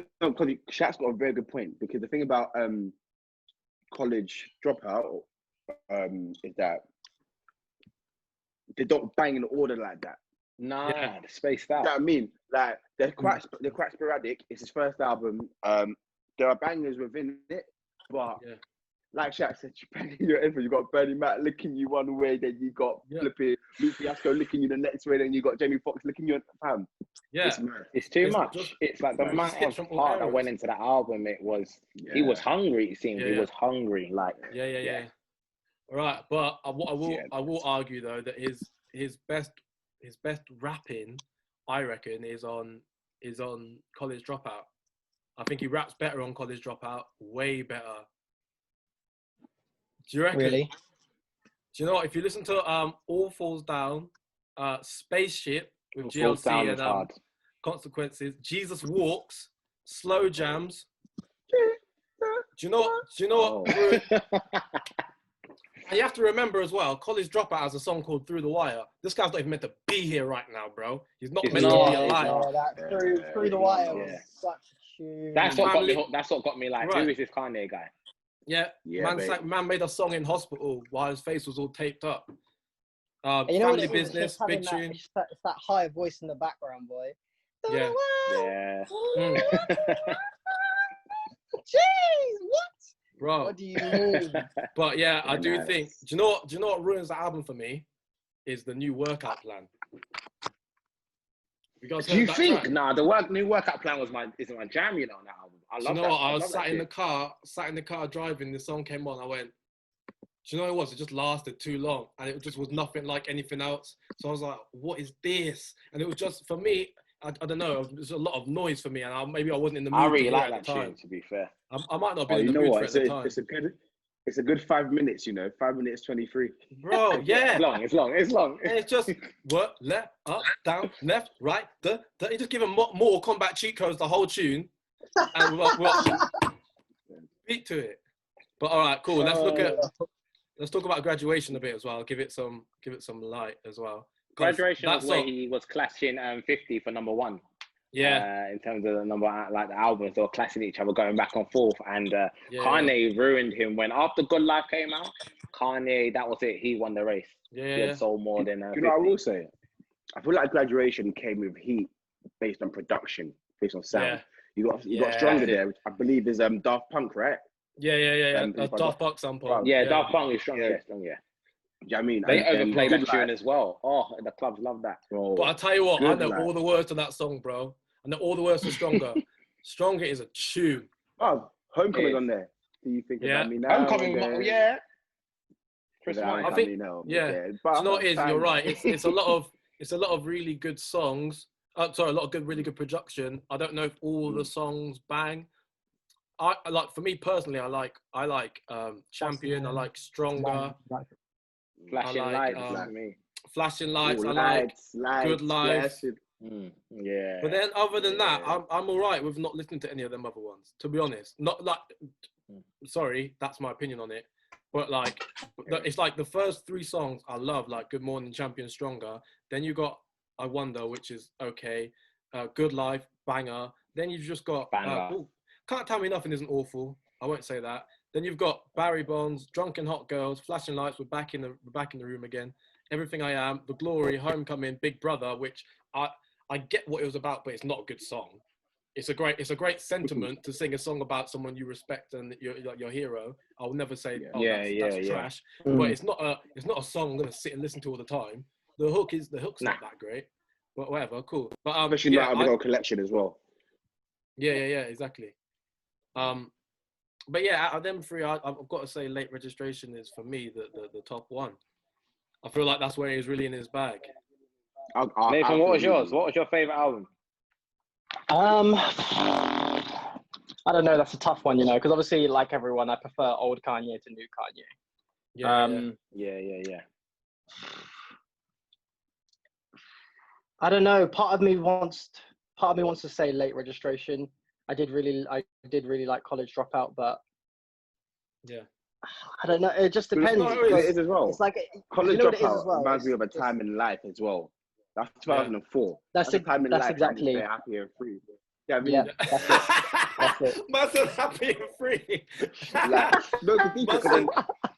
[SPEAKER 1] Shaq's got a very good point. Because the thing about College Dropout is that they don't bang in order like that.
[SPEAKER 3] Nah, they're spaced out.
[SPEAKER 1] You know what I mean? Like they're quite sporadic. It's his first album. There are bangers within it, but like Shaq said, you bang in your info. You got Bernie Mac licking you one way, then you got flipping Luke Fiasco licking you the next way, then you got Jamie Foxx licking you. Fam,
[SPEAKER 3] it's too much. It's like the amount of part that went into that album. It was he was hungry. It seemed he was hungry. Like
[SPEAKER 2] All right, but I will argue though that his best rapping, I reckon, is on College Dropout. I think he raps better on College Dropout, way better. Do you reckon?
[SPEAKER 4] Really?
[SPEAKER 2] Do you know what? If you listen to All Falls Down, Spaceship with GLC and Consequences, Jesus Walks, Slow Jams. Do you know what? And you have to remember as well, College Dropout has a song called Through the Wire. This guy's not even meant to be here right now, bro. He's not meant to be alive.
[SPEAKER 4] Through the Wire was such a tune.
[SPEAKER 3] That's what got me like, who is this Kanye guy?
[SPEAKER 2] Man made a song in hospital while his face was all taped up.
[SPEAKER 4] You know
[SPEAKER 2] Family Business, big tune.
[SPEAKER 4] It's that high voice in the background, boy.
[SPEAKER 2] Yeah.
[SPEAKER 4] Jeez, what?
[SPEAKER 2] Bro.
[SPEAKER 4] What do you mean?
[SPEAKER 2] But I do think. Do you know what ruins the album for me? Is the new workout plan.
[SPEAKER 3] Do you think? Track? Nah, the new workout plan isn't my jam. On that album. I love that.
[SPEAKER 2] What? I was sat in the car driving. The song came on. I went. Do you know what it was? It just lasted too long, and it just was nothing like anything else. So I was like, "What is this?" And it was just for me. I don't know. It was a lot of noise for me, and maybe I wasn't in the mood.
[SPEAKER 3] I really like that tune. To be fair,
[SPEAKER 2] I might not be in the mood for it at the time.
[SPEAKER 1] It's a good 5 minutes. 5 minutes 23.
[SPEAKER 2] Bro, yeah.
[SPEAKER 3] It's long.
[SPEAKER 2] And it's just work, left, up, down, left, right. You just give him more combat cheat codes the whole tune, and we'll beat to it. But all right, cool. Let's talk about Graduation a bit as well. Give it some light as well.
[SPEAKER 3] Graduation was where he was clashing 50 for number 1.
[SPEAKER 2] Yeah.
[SPEAKER 3] In terms of the number, like the albums, they were clashing each other, going back and forth. And Kanye ruined him when after Good Life came out. Kanye, that was it. He won the race.
[SPEAKER 2] Yeah.
[SPEAKER 3] He had sold more than.
[SPEAKER 1] You know, I will say, I feel like Graduation came with heat based on production, based on sound. You got Stronger there, which I believe is Daft Punk, right?
[SPEAKER 2] Yeah. Daft Punk sample.
[SPEAKER 3] Daft Punk is Stronger. Yeah.
[SPEAKER 1] Do you know what I mean?
[SPEAKER 3] They overplayed that tune as well. Oh, the clubs love that.
[SPEAKER 2] Bro. But I tell you what, I know all the words to that song, bro. I know all the words to Stronger. Stronger is a tune.
[SPEAKER 1] Oh, Homecoming on there. Do you think about me now?
[SPEAKER 3] Homecoming, Chris
[SPEAKER 2] I think, But you know what it is? You're right. It's a lot of really good songs. A lot of really good production. I don't know if all the songs bang. I like, for me personally, I like Champion. I like Stronger.
[SPEAKER 3] Flashing Lights,
[SPEAKER 2] Flashing Lights.
[SPEAKER 1] Ooh,
[SPEAKER 2] I like Good Life.
[SPEAKER 3] Yeah.
[SPEAKER 2] But then, other than that, I'm all right with not listening to any of them other ones. To be honest, not like. Sorry, that's my opinion on it. But like, it's like the first 3 songs I love, like Good Morning Champion, Stronger. Then you got I Wonder, which is okay. Good Life, banger. Then you've just got. Can't Tell Me Nothing isn't awful. I won't say that. Then you've got Barry Bonds, Drunken Hot Girls, Flashing Lights, we're back in the room again. Everything I Am, The Glory, Homecoming, Big Brother, which I get what it was about, but it's not a good song. It's a great sentiment to sing a song about someone you respect and your hero. I'll never say, that's trash. But it's not a song I'm gonna sit and listen to all the time. The hook's not that great, but whatever, cool. But
[SPEAKER 1] especially not having a whole collection as well.
[SPEAKER 2] Yeah, exactly. But yeah, out of them three, I've got to say, Late Registration is for me the top one. I feel like that's where he's really in his bag.
[SPEAKER 3] Nathan, what was yours? What was your favorite album?
[SPEAKER 4] I don't know. That's a tough one, because obviously, like everyone, I prefer old Kanye to new Kanye.
[SPEAKER 3] Yeah.
[SPEAKER 4] I don't know. Part of me wants to say Late Registration. I did really like College Dropout, but
[SPEAKER 2] yeah,
[SPEAKER 4] I don't know. It just depends.
[SPEAKER 1] It is as well.
[SPEAKER 4] It's like
[SPEAKER 1] College Dropout reminds me of a time in life as well. That's 2004. That's a time in life.
[SPEAKER 4] Exactly.
[SPEAKER 1] They're happy and free. Yeah, I mean,
[SPEAKER 4] that's it.
[SPEAKER 2] Man's happy and free.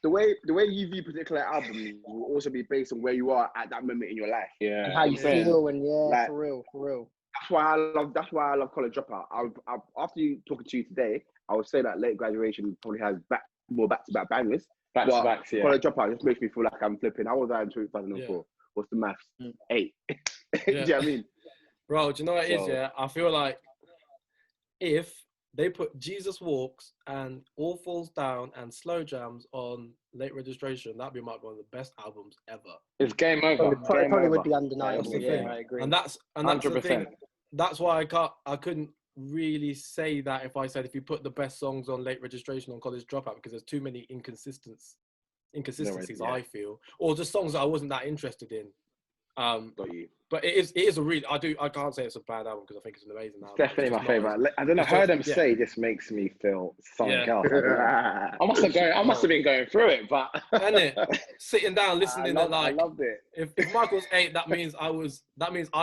[SPEAKER 1] The way you view particular albums will also be based on where you are at that moment in your life.
[SPEAKER 3] Yeah,
[SPEAKER 4] and how you feel, and for real.
[SPEAKER 1] That's why I love College Dropout. After you talking to you today, I would say that Late Graduation probably has more back-to-back bangers.
[SPEAKER 3] Back-to-backs, yeah.
[SPEAKER 1] College Dropout just makes me feel like I'm flipping. How was I in 2004? Yeah. What's the maths? 8. Do you know what I mean?
[SPEAKER 2] Bro, do you know what it is, yeah? I feel like if they put Jesus Walks and All Falls Down and Slow Jams on Late Registration, that'd be one of the best albums ever.
[SPEAKER 3] It's game over.
[SPEAKER 4] Probably would be undeniable. Yeah, I agree.
[SPEAKER 2] And that's 100%. The thing. That's why I couldn't really say that if I said if you put the best songs on Late Registration on College Dropout, because there's too many inconsistencies, I feel, or just songs that I wasn't that interested in.
[SPEAKER 1] Got you.
[SPEAKER 2] But it is a really, I can't say it's a bad album because I think it's an amazing album.
[SPEAKER 3] Definitely my favorite. I don't know, heard them say this makes me feel something else. I must have been going through it, but
[SPEAKER 2] sitting down listening to
[SPEAKER 1] I loved it.
[SPEAKER 2] If Michael's 8, that means I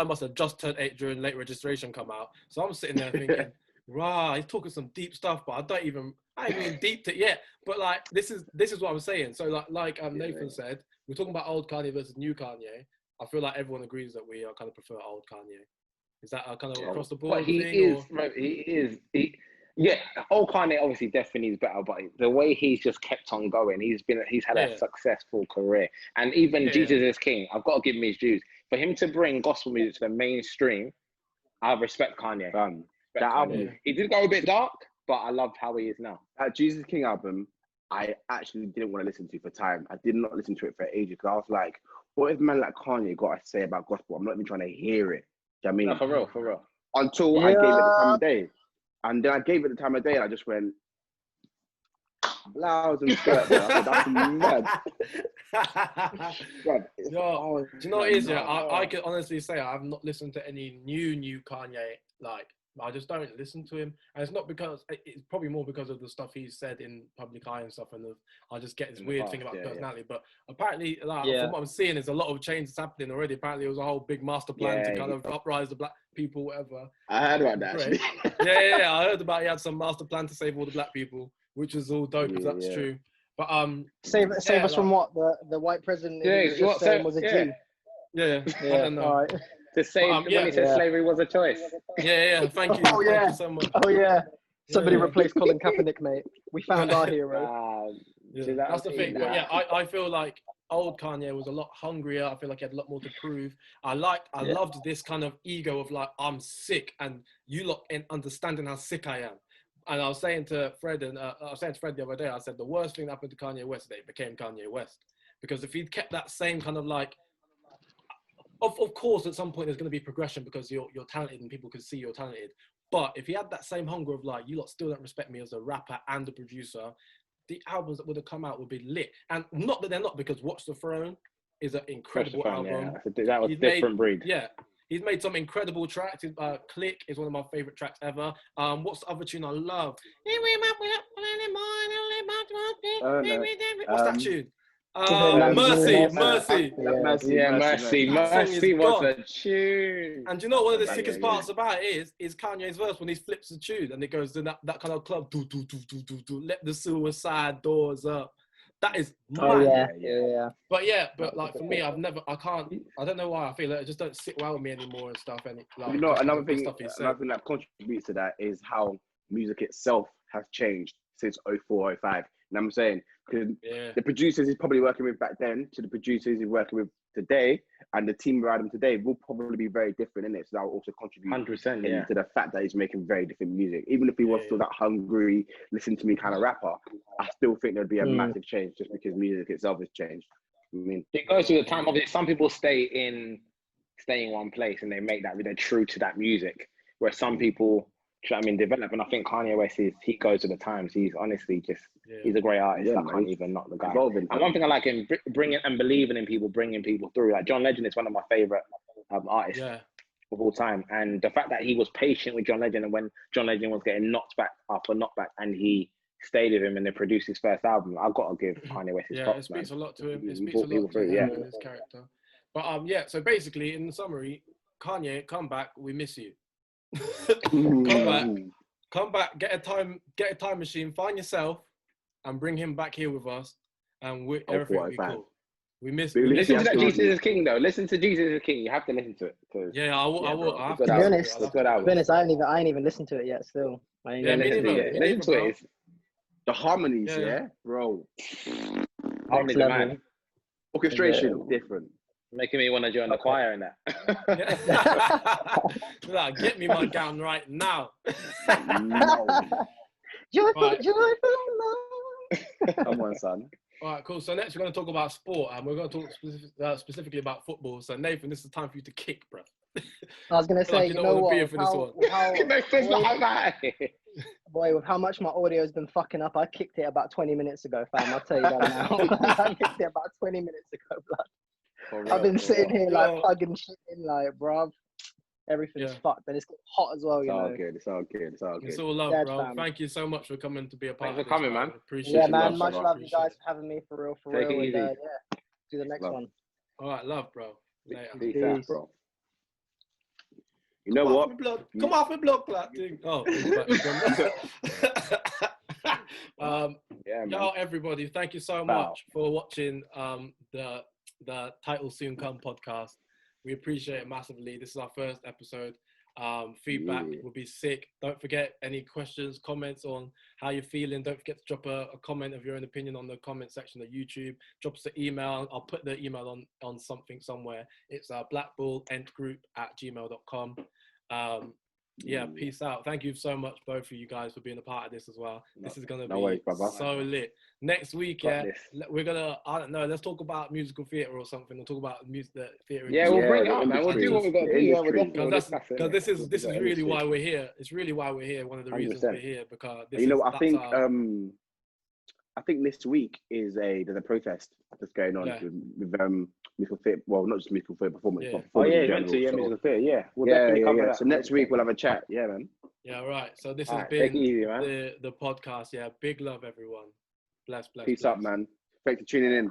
[SPEAKER 2] must have just turned 8 during Late Registration come out. So I'm sitting there thinking, he's talking some deep stuff, but I ain't even deeped it yet. But like this is what I'm saying. So like Nathan said, we're talking about old Kanye versus new Kanye. I feel like everyone agrees that we kind of prefer old Kanye. Is that kind of across the board?
[SPEAKER 3] But old Kanye obviously definitely is better, but the way he's just kept on going, he's had a successful career. And even Jesus is King, I've got to give him his dues. For him to bring gospel music to the mainstream, I respect Kanye. That album, he did go a bit dark, but I loved how he is now.
[SPEAKER 1] That Jesus King album, I actually didn't want to listen to for time. I did not listen to it for ages because I was like, what if man like Kanye got to say about gospel? I'm not even trying to hear it. Do you know what I mean?
[SPEAKER 3] No, for real.
[SPEAKER 1] Until I gave it the time of day. And then I gave it the time of day and I just went, blouse and skirt, bro. I said, that's mad.
[SPEAKER 2] Do you know what it is? I can honestly say I have not listened to any new Kanye. Like, I just don't listen to him, and it's not because it's probably more because of the stuff he's said in public eye and stuff, and I just get this weird thing about personality. But apparently, from what I'm seeing, there's a lot of changes happening already. Apparently, it was a whole big master plan to kind of uprise the black people, whatever.
[SPEAKER 1] I heard about that. Actually.
[SPEAKER 2] I heard about he had some master plan to save all the black people, which is all dope if that's true. But
[SPEAKER 4] save us from what the white president was a Jew.
[SPEAKER 2] I don't know.
[SPEAKER 4] All right.
[SPEAKER 3] To say when he said slavery was a choice.
[SPEAKER 2] Thank you.
[SPEAKER 4] Thank you so much. Somebody replaced Colin Kaepernick, mate. We found our hero.
[SPEAKER 2] That's the thing. But I feel like old Kanye was a lot hungrier. I feel like he had a lot more to prove. I loved this kind of ego of like, I'm sick, and you lot in understanding how sick I am. And I was saying to Fred, the other day, I said the worst thing that happened to Kanye West, that it became Kanye West. Because if he'd kept that same kind of like, of course, at some point there's going to be progression because you're talented and people can see you're talented. But if he had that same hunger of like, you lot still don't respect me as a rapper and a producer, the albums that would have come out would be lit. And not that they're not, because Watch the Throne is an incredible album.
[SPEAKER 3] Yeah. That was different breed.
[SPEAKER 2] Yeah. He's made some incredible tracks. Click is one of my favorite tracks ever. What's the other tune I love? What's that tune? Mercy.
[SPEAKER 3] Mercy was a tune.
[SPEAKER 2] And do you know what one of the sickest parts about it is Kanye's verse when he flips the tune and it goes to that kind of club, do, let the suicide doors up. That is mad. But like for me, I don't know why I feel like it just don't sit well with me anymore and stuff. And like,
[SPEAKER 1] you know, another thing that contributes to that is how music itself has changed since 04, 05. And I'm saying, because the producers he's probably working with back then to the producers he's working with today, and the team around him today will probably be very different in it. So that will also contribute 100% to the fact that he's making very different music. Even if he was still that hungry, listen to me kind of rapper, I still think there'd be a massive change just because music itself has changed. I mean,
[SPEAKER 3] it goes through the time. Obviously, some people stay in one place and they make that they're true to that music, where some people, develop. And I think Kanye West he goes with the times. He's honestly just he's a great artist. I can't even knock the guy. And one thing I like him bringing and believing in people, bringing people through. Like John Legend is one of my favorite artists of all time. And the fact that he was patient with John Legend, and when John Legend was getting knocked back, and he stayed with him and they produced his first album, I've got to give Kanye West his props.
[SPEAKER 2] It speaks a lot to him. It
[SPEAKER 3] He
[SPEAKER 2] speaks a
[SPEAKER 3] brought
[SPEAKER 2] lot
[SPEAKER 3] people
[SPEAKER 2] to
[SPEAKER 3] through,
[SPEAKER 2] him and his character. But so basically, in summary, Kanye, come back. We miss you. Come back. Get a time machine. Find yourself, and bring him back here with us, and everything will be cool. We miss.
[SPEAKER 3] Listen to that Jesus is King though. Listen to Jesus is King. You have to listen to it.
[SPEAKER 2] Yeah, I will. I have
[SPEAKER 4] to be honest, I ain't even listened to it yet. Still,
[SPEAKER 3] listen to it.
[SPEAKER 1] The harmonies, bro.
[SPEAKER 3] Harmonies, man.
[SPEAKER 1] Orchestration, different.
[SPEAKER 3] Making me want to join the choir in that.
[SPEAKER 2] Get me my gown right now.
[SPEAKER 4] Joyful.
[SPEAKER 1] Come on, son.
[SPEAKER 2] All right, cool. So next we're going to talk about sport, and we're going to talk specifically about football. So Nathan, this is the time for you to kick, bro.
[SPEAKER 4] I was going to say, you know what? Boy, with how much my audio has been fucking up, I kicked it about 20 minutes ago, fam. I'll tell you that now. I kicked it about 20 minutes ago, blood. I've been sitting here like plugging shit in, like, bruv. Everything's fucked, and it's hot as well.
[SPEAKER 1] It's all good. It's all good.
[SPEAKER 2] It's all love, bro. Fam. Thank you so much for coming to be a part of this.
[SPEAKER 3] Thanks for coming, man.
[SPEAKER 2] Appreciate it.
[SPEAKER 4] Man. Much love, you guys, for having me, for real.
[SPEAKER 3] Take it easy.
[SPEAKER 4] And, do the next one.
[SPEAKER 2] All right, love, bro.
[SPEAKER 3] Peace out, bro.
[SPEAKER 1] You know what?
[SPEAKER 2] Come off my blood clot thing. Oh. Yo, everybody, thank you so much for watching the Title Soon Come podcast. We appreciate it massively. This is our first episode. Feedback will be sick. Don't forget any questions, comments on how you're feeling. Don't forget to drop a comment of your own opinion on the comment section of YouTube. Drop us an email. I'll put the email on something somewhere. It's blackballentgroup@gmail.com. Peace out. Thank you so much, both of you guys, for being a part of this as well. This is going to be so lit. Next week, we're going to, I don't know, let's talk about musical theatre or something. We'll talk about the theatre.
[SPEAKER 3] Yeah, we'll bring it up, man. We'll do what we've got to do.
[SPEAKER 2] Because this is really why we're here. It's really why we're here. One of the reasons we're here, because
[SPEAKER 1] I think this week there's a protest that's going on with musical theatre. Well, not just musical theatre performance, but performance
[SPEAKER 3] musical theatre. We'll definitely cover that.
[SPEAKER 1] So next week we'll have a chat. Yeah, man.
[SPEAKER 2] Yeah, right. So this has been the podcast. Yeah, big love, everyone. Bless.
[SPEAKER 1] Peace up, man. Thanks for tuning in.